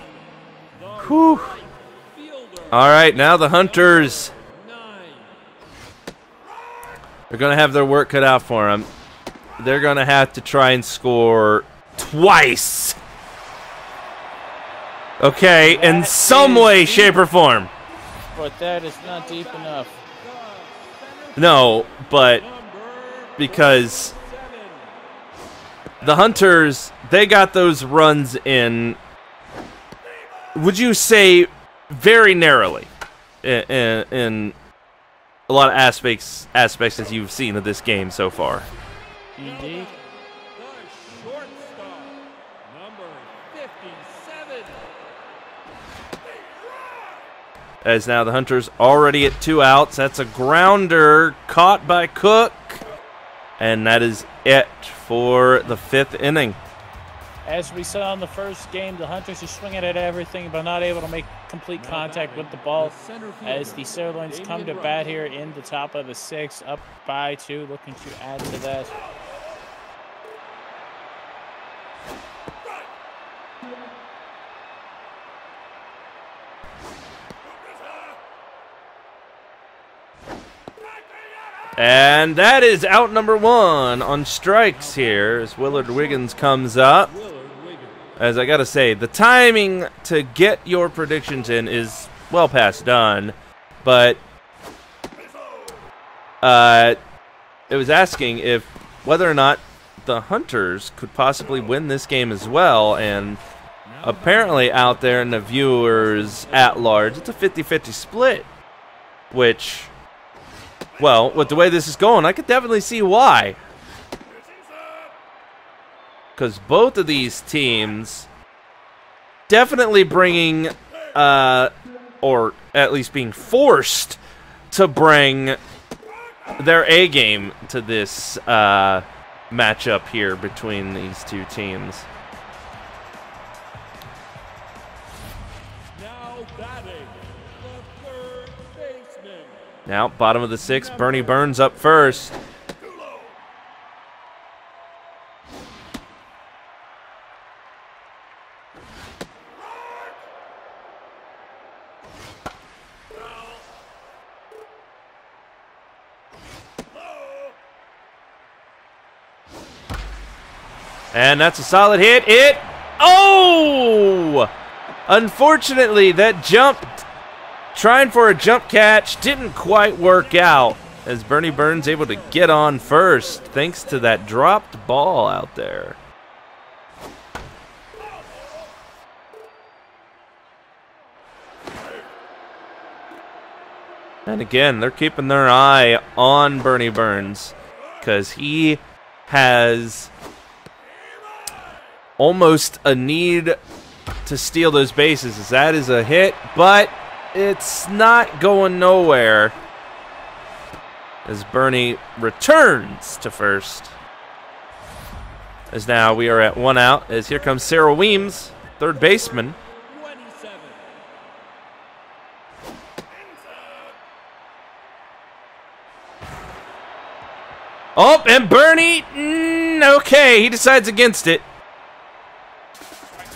Whew. All right, now the Hunters, they're going to have their work cut out for them. They're going to have to try and score twice. Okay, in some way, shape, or form. But that is not deep enough. No, but because the Hunters, they got those runs in, would you say, very narrowly in a lot of aspects as you've seen of this game so far. Indeed. The shortstop, number 57. As now the Hunters already at 2 outs. That's a grounder caught by Cook. And that is it for the 5th inning. As we saw in the first game, the Hunters are swinging at everything, but not able to make complete contact with the ball. As the Sirloins come to bat here in the top of the 6th, up by 2, looking to add to that. And that is out number 1 on strikes here as Willard Wiggins comes up. As I gotta say, the timing to get your predictions in is well past done, but it was asking if whether or not the Hunters could possibly win this game as well, and apparently out there in the viewers at large, it's a 50-50 split, which, well, with the way this is going, I could definitely see why. Because both of these teams definitely bringing, or at least being forced to bring their A game to this matchup here between these two teams. Now batting, the third baseman. Now, bottom of the 6th, Bernie Burns up first. And that's a solid hit. Oh! Unfortunately, that jump, trying for a jump catch, didn't quite work out as Bernie Burns able to get on first thanks to that dropped ball out there. And again, they're keeping their eye on Bernie Burns because he has almost a need to steal those bases, as that is a hit, but it's not going nowhere as Bernie returns to first. As now we are at 1 out, as here comes Sarah Weems, third baseman. 27. Oh, and Bernie, okay, he decides against it.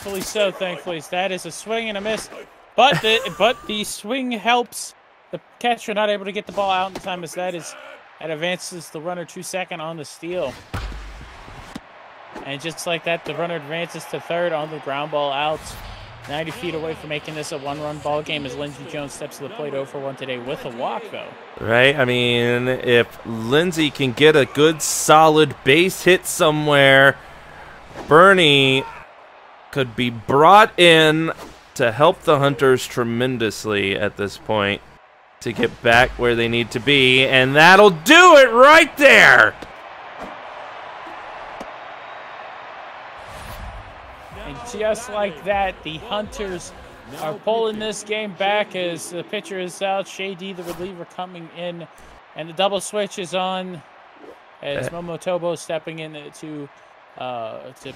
Rightfully so, thankfully. That is a swing and a miss. But the swing helps the catcher not able to get the ball out in time, as that advances the runner to second on the steal. And just like that, the runner advances to third on the ground ball out. 90 feet away from making this a one-run ball game as Lindsey Jones steps to the plate 0 for 1 today with a walk, though. Right? I mean, if Lindsey can get a good, solid base hit somewhere, Bernie could be brought in to help the Hunters tremendously at this point to get back where they need to be, and that'll do it right there! And just like that, the Hunters are pulling this game back as the pitcher is out, Shady, the reliever, coming in, and the double switch is on as Momotobo stepping in to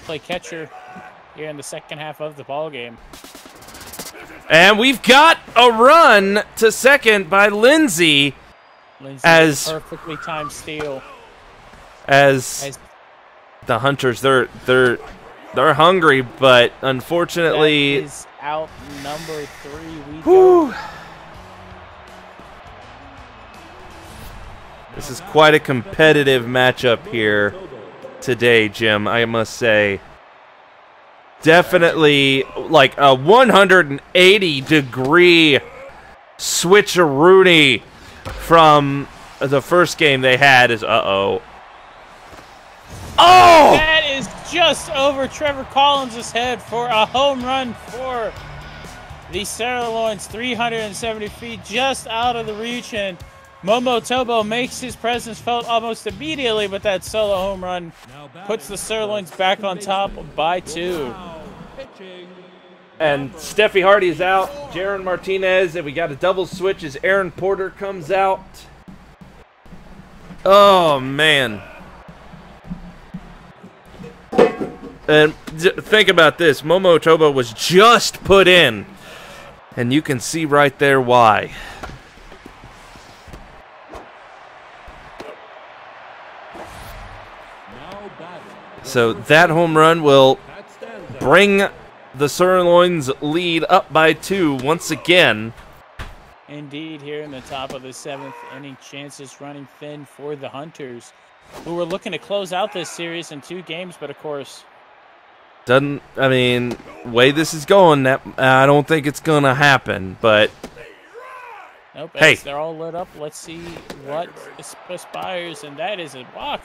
play catcher here in the second half of the ball game. And we've got a run to second by Lindsey as perfectly timed steal. As the Hunters, they're hungry, but unfortunately, that is out number 3. This is quite a competitive matchup here today, Jim, I must say. Definitely like a 180-degree switcheroonie from the first game they had is Oh! That is just over Trevor Collins' head for a home run for the Sirloins, 370 feet, just out of the reach, and Momotobo makes his presence felt almost immediately, but that solo home run puts the Sirloins back on top by 2. And Steffi Hardy is out, Jaron Martinez, and we got a double switch as Aaron Porter comes out. Oh, man. And think about this. Momo Tobo was just put in. And you can see right there why. So that home run will bring the Sirloins lead up by 2 once again. Indeed, here in the top of the 7th inning, chances running thin for the Hunters, who were looking to close out this series in 2 games, but of course... way this is going, I don't think it's going to happen, but... Nope, hey. They're all lit up. Let's see what aspires, and that is a walk.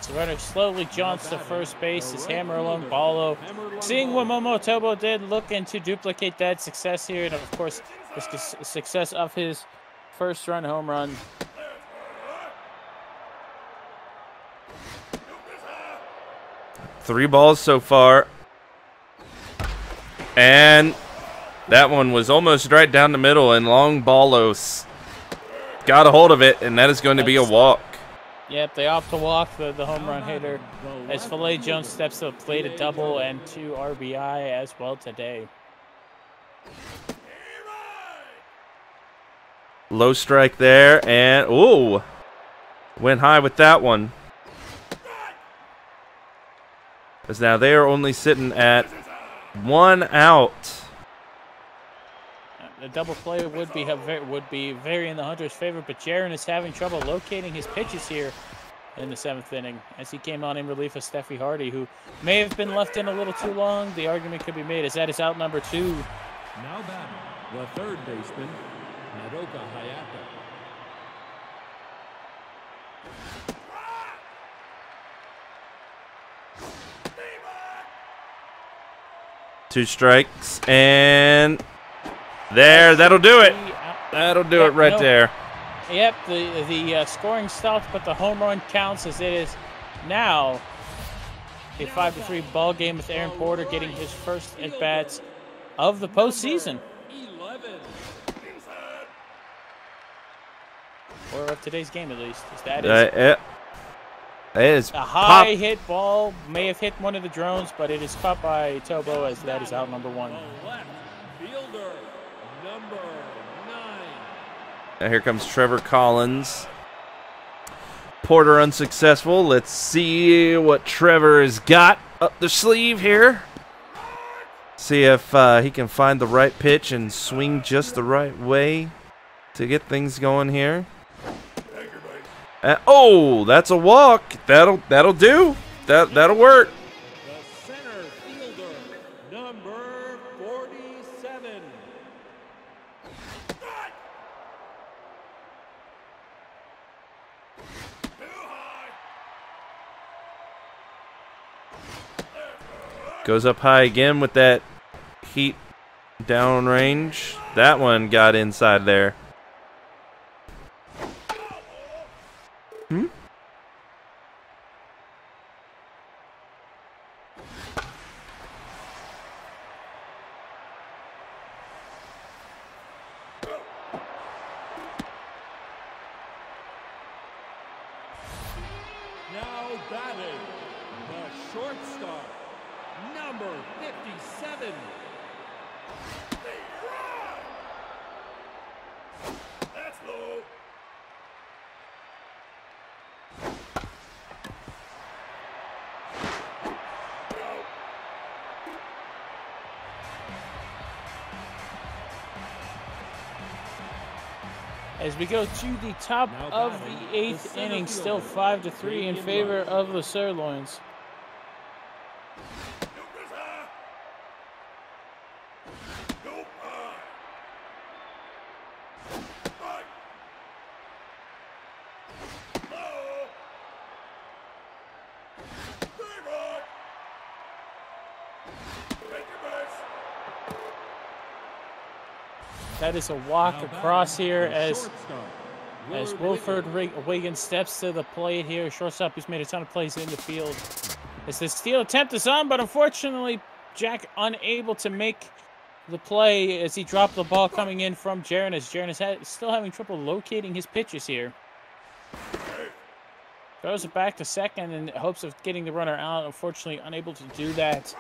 So runner slowly jaunts to first base. His hammer along Ballo. Seeing what Momo Tobo did, looking to duplicate that success here, and of course, the success of his first run home run. Three balls so far. And that one was almost right down the middle, and Long Ballos got a hold of it, and that is going to be a walk. Yep, they opt to walk the home run hitter as Filet Jones steps to the plate, a double and 2 RBI as well today. Low strike there, and ooh, went high with that one. Because now they are only sitting at 1 out. The double play would be very in the Hunters' favor, but Jaron is having trouble locating his pitches here in the 7th inning as he came on in relief of Steffi Hardy, who may have been left in a little too long. The argument could be made as that is out number 2. Now batting, the third baseman, Nadoka Hayata. 2 strikes, and there, that'll do it. That'll do it right there. Yep, the scoring stopped, but the home run counts as it is now a 5-3 ball game with Aaron Porter getting his first at-bats of the postseason. Or of today's game, at least. That is it is a high hit ball. May have hit one of the drones, but it is caught by Tobo as that is out number 1. Left fielder, number 9. Now here comes Trevor Collins. Porter unsuccessful. Let's see what Trevor has got up the sleeve here. See if he can find the right pitch and swing just the right way to get things going here. Oh, that's a walk. That'll do. That'll work. The center fielder, number 47. Goes up high again with that heat down range. That one got inside there. Now batting, the shortstop, number 57. That's low. As we go to the top of the 8th inning, still 5-3 in favor of the Sirloins. That is a walk across here as Wilford Wiggins steps to the plate here. Shortstop who's made a ton of plays in the field. As the steal attempt is on, but unfortunately Jack unable to make the play as he dropped the ball coming in from Jaron, as Jaron is still having trouble locating his pitches here. Throws it back to second in hopes of getting the runner out. Unfortunately, unable to do that.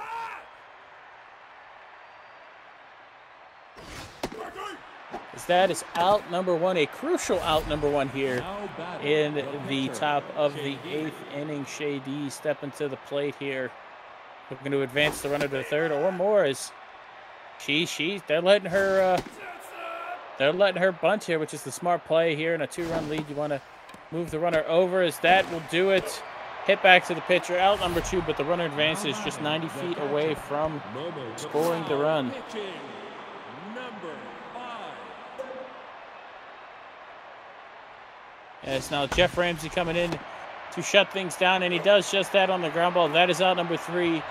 As that is out number one, a crucial out number one here in the top of the 8th inning. Shady stepping to the plate here. Looking to advance the runner to the third or more as they're letting her bunt here, which is the smart play here in a 2-run lead. You want to move the runner over as that will do it. Hit back to the pitcher, out number 2, but the runner advances just 90 feet away from scoring the run. As now Jeff Ramsey coming in to shut things down, and he does just that on the ground ball. That is out number 3,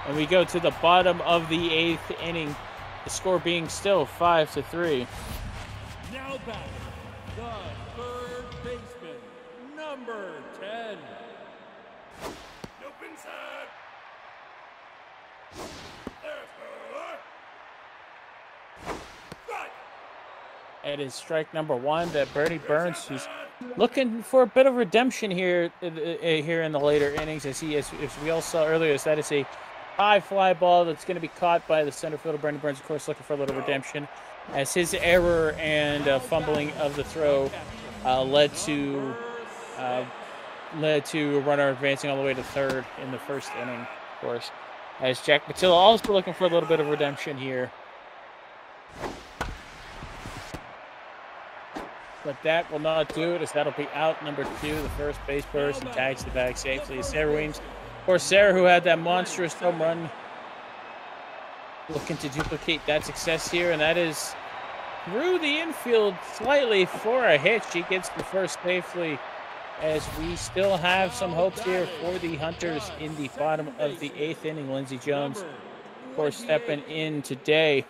and we go to the bottom of the 8th inning. The score being still 5-3. Now back, the third baseman, number 10. Open side. It is strike number 1 that Bernie Burns, who's looking for a bit of redemption here in the later innings, as we all saw earlier, as that is a high fly ball that's going to be caught by the center fielder. Bernie Burns, of course, looking for a little redemption, as his error and fumbling of the throw led to a runner advancing all the way to third in the first inning, of course. As Jack Matilla also looking for a little bit of redemption here. But that will not do it, as that'll be out number 2. The first base person tags the bag safely. Sarah Weems, of course, Sarah, who had that monstrous home run, looking to duplicate that success here, and that is through the infield slightly for a hit. She gets the first safely, as we still have some hopes here for the Hunters in the bottom of the 8th inning. Lindsey Jones, of course, stepping in today.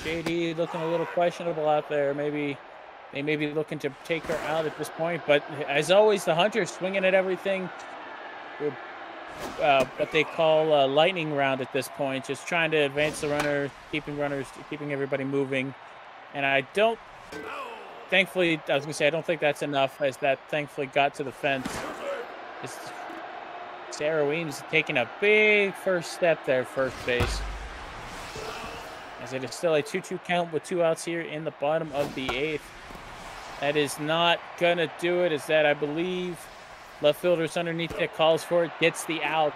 JD looking a little questionable out there. Maybe they may be looking to take her out at this point. But as always, the Hunters swinging at everything. What they call lightning round at this point. Just trying to advance the runner, keeping everybody moving. And I don't, thankfully, I was going to say, I don't think that's enough, as that thankfully got to the fence. Sarah Weems taking a big first step there, first base. As it is still a 2-2 count with 2 outs here in the bottom of the 8th. That is not going to do it, as that, I believe, left fielder's underneath that calls for it, gets the out.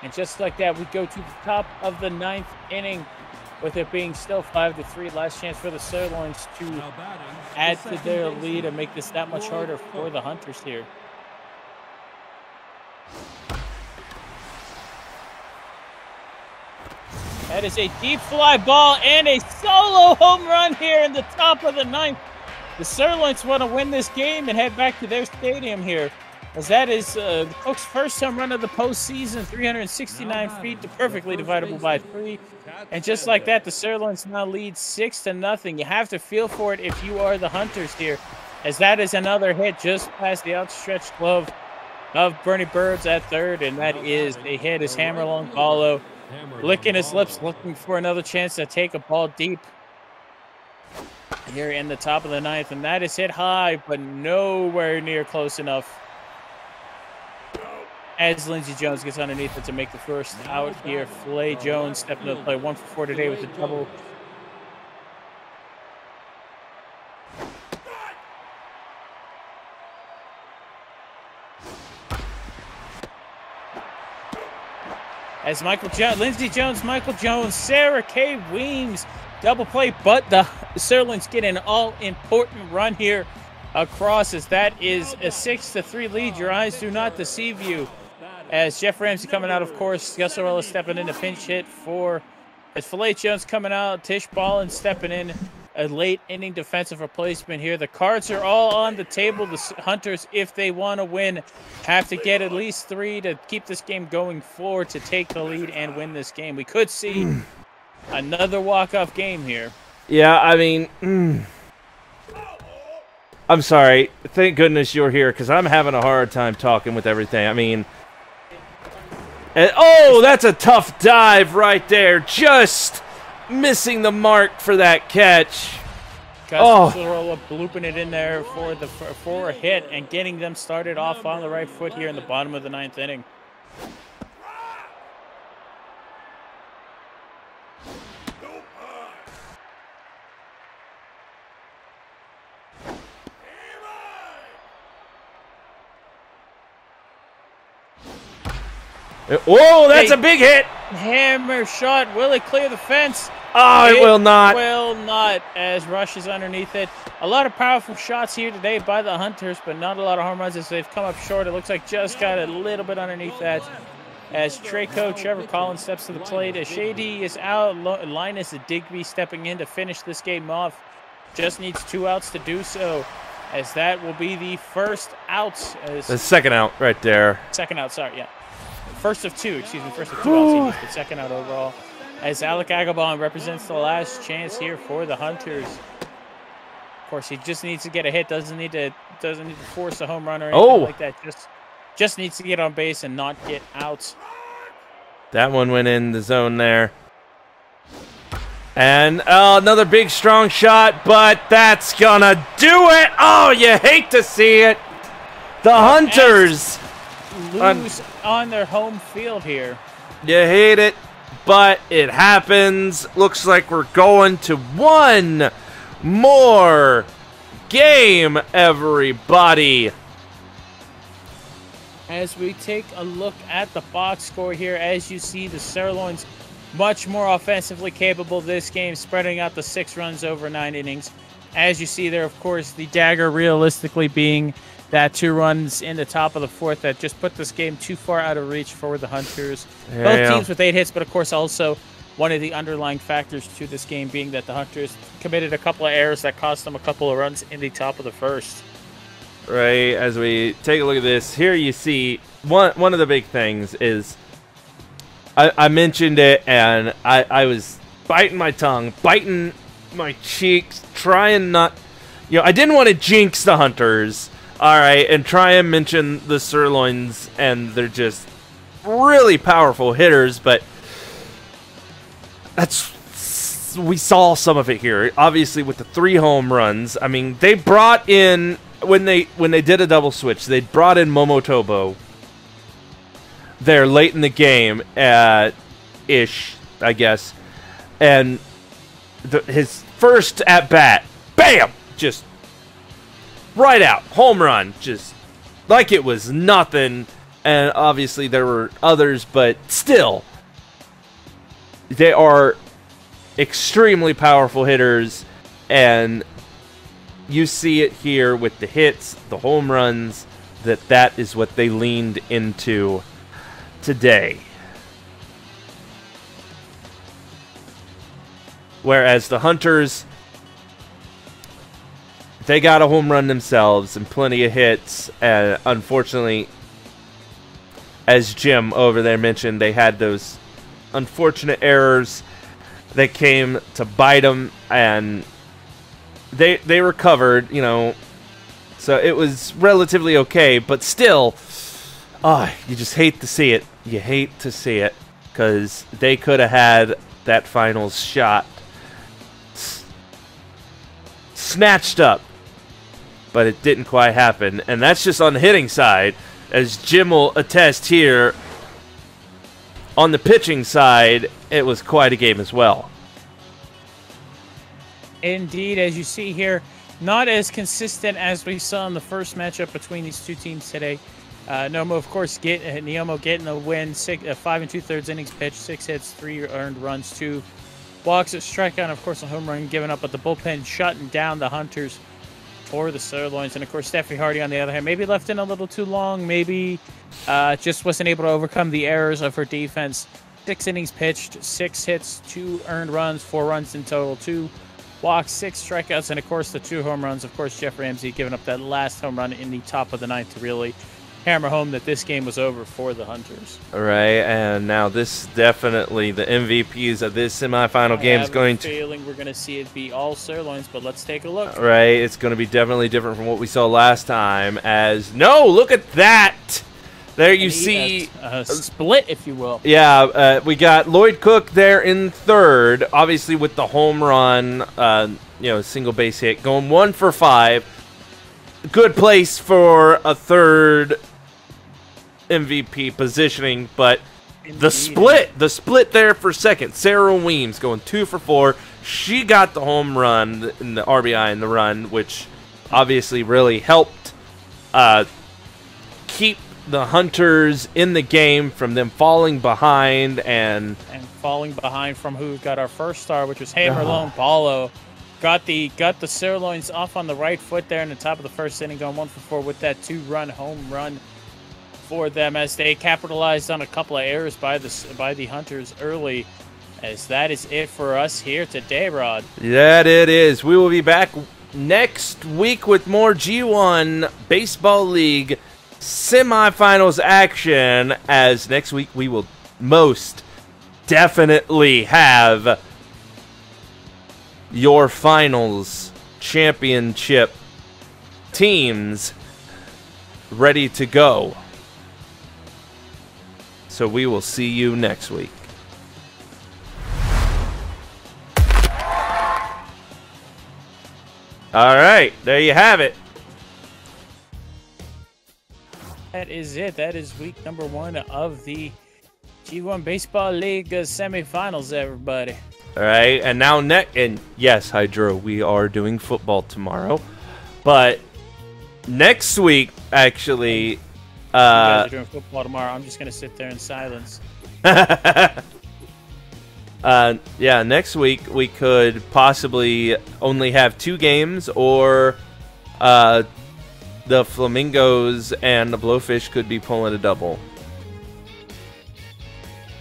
And just like that, we go to the top of the 9th inning, with it being still 5-3. Last chance for the Sirloins to add to their lead and make this that much harder for the Hunters here. That is a deep fly ball and a solo home run here in the top of the 9th. The Sirloins want to win this game and head back to their stadium here, as that is the Cook's first home run of the postseason, 369 feet, perfectly dividable by 3. And just like that, the Sirloins now lead 6-0. You have to feel for it if you are the Hunters here, as that is another hit just past the outstretched glove of Bernie Burns at third, and that is a hit. His hammer-long Paulo licking his lips, looking for another chance to take a ball deep here in the top of the 9th, and that is hit high, but nowhere near close enough, as Lindsey Jones gets underneath it to make the first out here. Filet Jones stepping to the play, 1 for 4 today with a double. As Lindsey Jones, Michael Jones, Sarah K. Weems, double play, but the Sirloins get an all-important run here across, as that is a 6-3 lead. Your eyes do not deceive you. As Jeff Ramsey coming out, of course, Gus Orella stepping in a pinch hit as Filet Jones coming out, Tish Ballin stepping in, a late inning defensive replacement here. The cards are all on the table. The Hunters, if they want to win, have to get at least 3 to keep this game going forward to take the lead and win this game. We could see another walk-off game here. Yeah, I mean, I'm sorry. Thank goodness you're here, because I'm having a hard time talking with everything. I mean, oh, that's a tough dive right there. Just missing the mark for that catch. Gus looping it in there for a hit and getting them started off on the right foot here in the bottom of the 9th inning. Whoa, that's a big hit. Hammer shot. Will it clear the fence? Oh, it will not. Will not, as Rush is underneath it. A lot of powerful shots here today by the Hunters, but not a lot of home runs as they've come up short. It looks like just got a little bit underneath that. As Traco, Trevor Collins steps to the plate. As Shady is out, Linus Digby stepping in to finish this game off. Just needs 2 outs to do so, as that will be the first out. The second out right there. Second out, sorry, yeah. First of 2, excuse me, first of 2 outs. He needs the second out overall. As Alec Agabon represents the last chance here for the Hunters. Of course, he just needs to get a hit. Doesn't need to force a home run or anything like that. Just needs to get on base and not get out. That one went in the zone there. And another big, strong shot, but that's gonna do it. Oh, you hate to see it. The Hunters lose on their home field here. You hate it, but it happens. Looks like we're going to one more game, everybody. As we take a look at the box score here, as you see, the Sirloins much more offensively capable this game, spreading out the 6 runs over 9 innings. As you see there, of course, the dagger realistically being that 2 runs in the top of the 4th that just put this game too far out of reach for the Hunters. Both teams with 8 hits, but of course also one of the underlying factors to this game being that the Hunters committed a couple of errors that cost them a couple of runs in the top of the 1st. Right, as we take a look at this, here you see one of the big things is I mentioned it, and I was biting my tongue, biting my cheeks, trying not, I didn't want to jinx the Hunters, all right, and try and mention the Sirloins, and they're just really powerful hitters, but we saw some of it here. Obviously, with the 3 home runs, I mean, they brought in when they did a double switch, they brought in Momotobo there late in the game, ish, I guess, and his first at bat, bam, just right out, home run, just like it was nothing. And obviously there were others, but still, they are extremely powerful hitters, and you see it here with the hits, the home runs, that is what they leaned into today. Whereas the Hunters, they got a home run themselves and plenty of hits, and unfortunately, as Jim over there mentioned, they had those unfortunate errors that came to bite them, and they recovered, so it was relatively okay, but still, you just hate to see it. You hate to see it, because they could have had that finals shot snatched up, but it didn't quite happen, and that's just on the hitting side, as Jim will attest here. On the pitching side, it was quite a game as well. Indeed, as you see here, not as consistent as we saw in the first matchup between these two teams today. Nomo, of course, Neomo getting the win, 5 2/3 innings pitched, 6 hits, 3 earned runs, 2 walks, a strikeout, and of course a home run given up, but the bullpen shutting down the Hunters for the Sirloins. And of course, Steffi Hardy, on the other hand, maybe left in a little too long, maybe just wasn't able to overcome the errors of her defense. 6 innings pitched, 6 hits, 2 earned runs, 4 runs in total, 2 walks, 6 strikeouts, and of course the 2 home runs. Of course, Jeff Ramsey giving up that last home run in the top of the 9th to really hammer home that this game was over for the Hunters. All right, and now this definitely the MVPs of this semifinal game is going to. I have a feeling we're going to see it be all Sirloins, but let's take a look. All right, it's going to be definitely different from what we saw last time. As no, look at that! There you see a split, if you will. Yeah, we got Lloyd Cook there in third, obviously with the home run, single base hit, going 1 for 5. Good place for a third MVP positioning, but the split there for second. Sarah Weems going 2 for 4. She got the home run in the RBI in the run, which obviously really helped keep the Hunters in the game from them falling behind and falling behind from who got our first star, which was Hammerlone Paulo. Got the Sirloins off on the right foot there in the top of the first inning, going 1 for 4 with that 2-run home run for them as they capitalized on a couple of errors by the Hunters early. As that is it for us here today, Rod. That it is. We will be back next week with more G1 Baseball League semifinals action, as next week we will most definitely have your finals championship teams ready to go. So we will see you next week. All right, there you have it. That is it. That is week number 1 of the G1 Baseball League semifinals, everybody. All right, and now and yes, Hydro, we are doing football tomorrow, but next week, actually, you guys are doing football tomorrow. I'm just gonna sit there in silence. Yeah, next week we could possibly only have 2 games, or the Flamingos and the Blowfish could be pulling a double.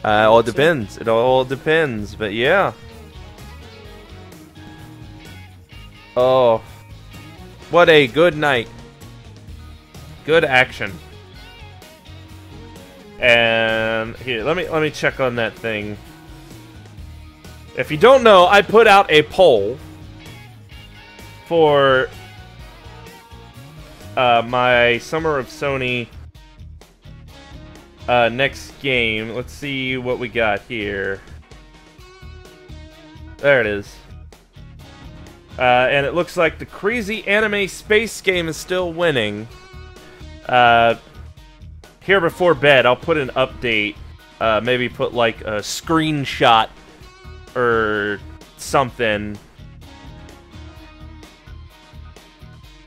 All depends. It all depends, but yeah. Oh, what a good night. Good action. And here, let me check on that thing. If you don't know, I put out a poll for my Summer of Sony next game. Let's see what we got here. There it is. And it looks like the crazy anime space game is still winning. Here before bed, I'll put an update. Maybe put like a screenshot or something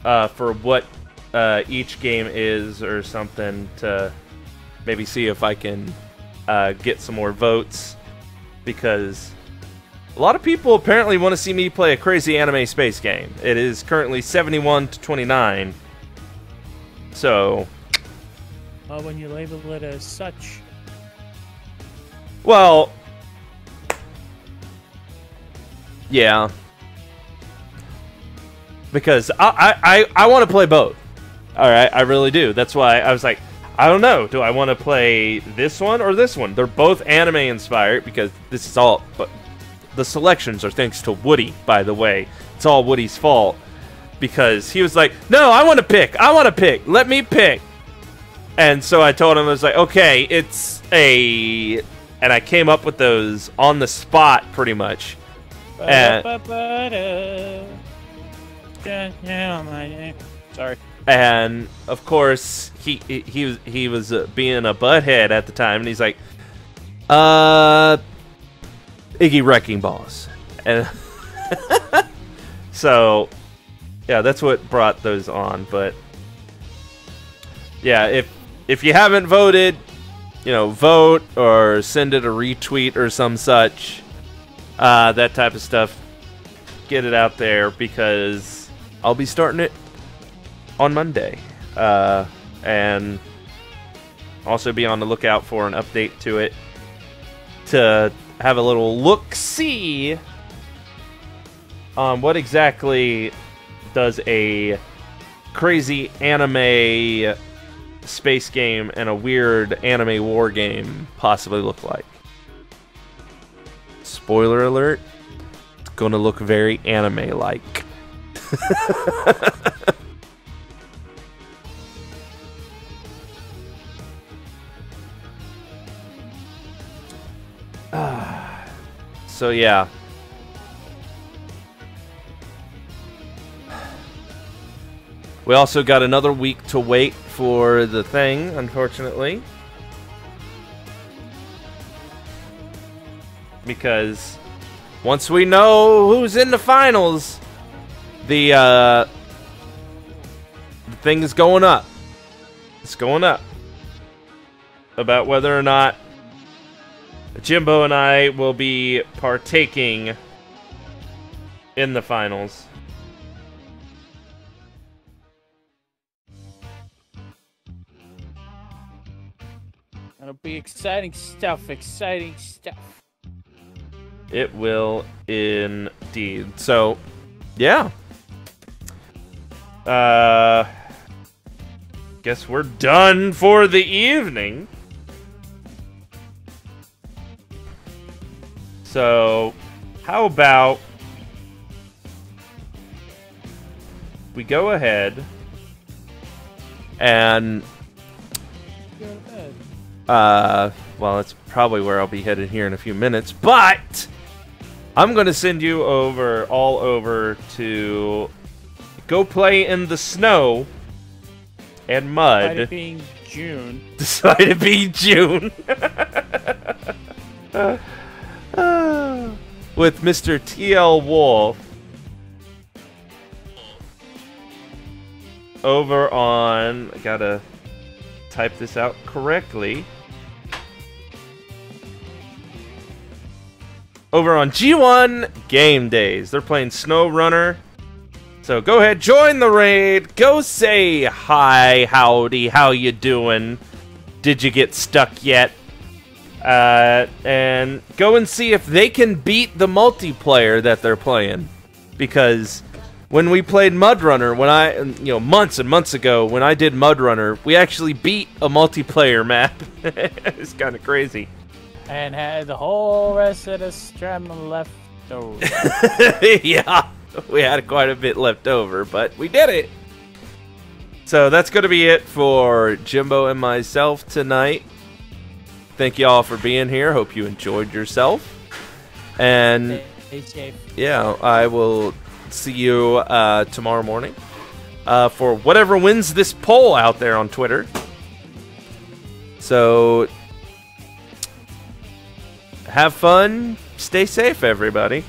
for what each game is or something, to maybe see if I can get some more votes, because a lot of people apparently want to see me play a crazy anime space game. It is currently 71 to 29. So, when you label it as such. Well, yeah, because I want to play both. All right, I really do. That's why I was like, I don't know. Do I want to play this one or this one? They're both anime inspired, because this is all. But the selections are thanks to Woody, by the way. It's all Woody's fault, because he was like, "No, I want to pick. I want to pick. Let me pick." And so I told him, I was like, "Okay, it's a," and I came up with those on the spot, pretty much. Sorry. And of course, he was being a butthead at the time, and he's like, Iggy Wrecking Balls," and so yeah, that's what brought those on. But yeah, if you haven't voted, vote or send it a retweet or some such, that type of stuff. Get it out there, because I'll be starting it on Monday, and also be on the lookout for an update to it, to have a little look-see on what exactly does a crazy anime space game and a weird anime war game possibly look like. Spoiler alert, it's gonna look very anime-like. So yeah. We also got another week to wait for the thing, unfortunately. Because once we know who's in the finals, the thing is going up. It's going up. About whether or not Jimbo and I will be partaking in the finals. It'll be exciting stuff, exciting stuff. It will indeed. So, yeah. Guess we're done for the evening. So, how about we go ahead and Go to bed. well, that's probably where I'll be headed here in a few minutes, but I'm going to send you all over to go play in the snow and mud. Despite it being June. Despite it being June. With Mr. TL Wolf over on, I gotta type this out correctly, over on G1 Game Days. They're playing Snow Runner. So go ahead, join the raid. Go say hi, howdy, how you doing? Did you get stuck yet? And go and see if they can beat the multiplayer that they're playing. Because when we played Mud Runner, months and months ago, when I did Mud Runner, we actually beat a multiplayer map. It's kind of crazy. And had the whole rest of the strum left over. Yeah, we had quite a bit left over, but we did it. So that's going to be it for Jimbo and myself tonight. Thank you all for being here. Hope you enjoyed yourself. And Stay safe. yeah, I will see you tomorrow morning for whatever wins this poll out there on Twitter. So have fun. Stay safe, everybody.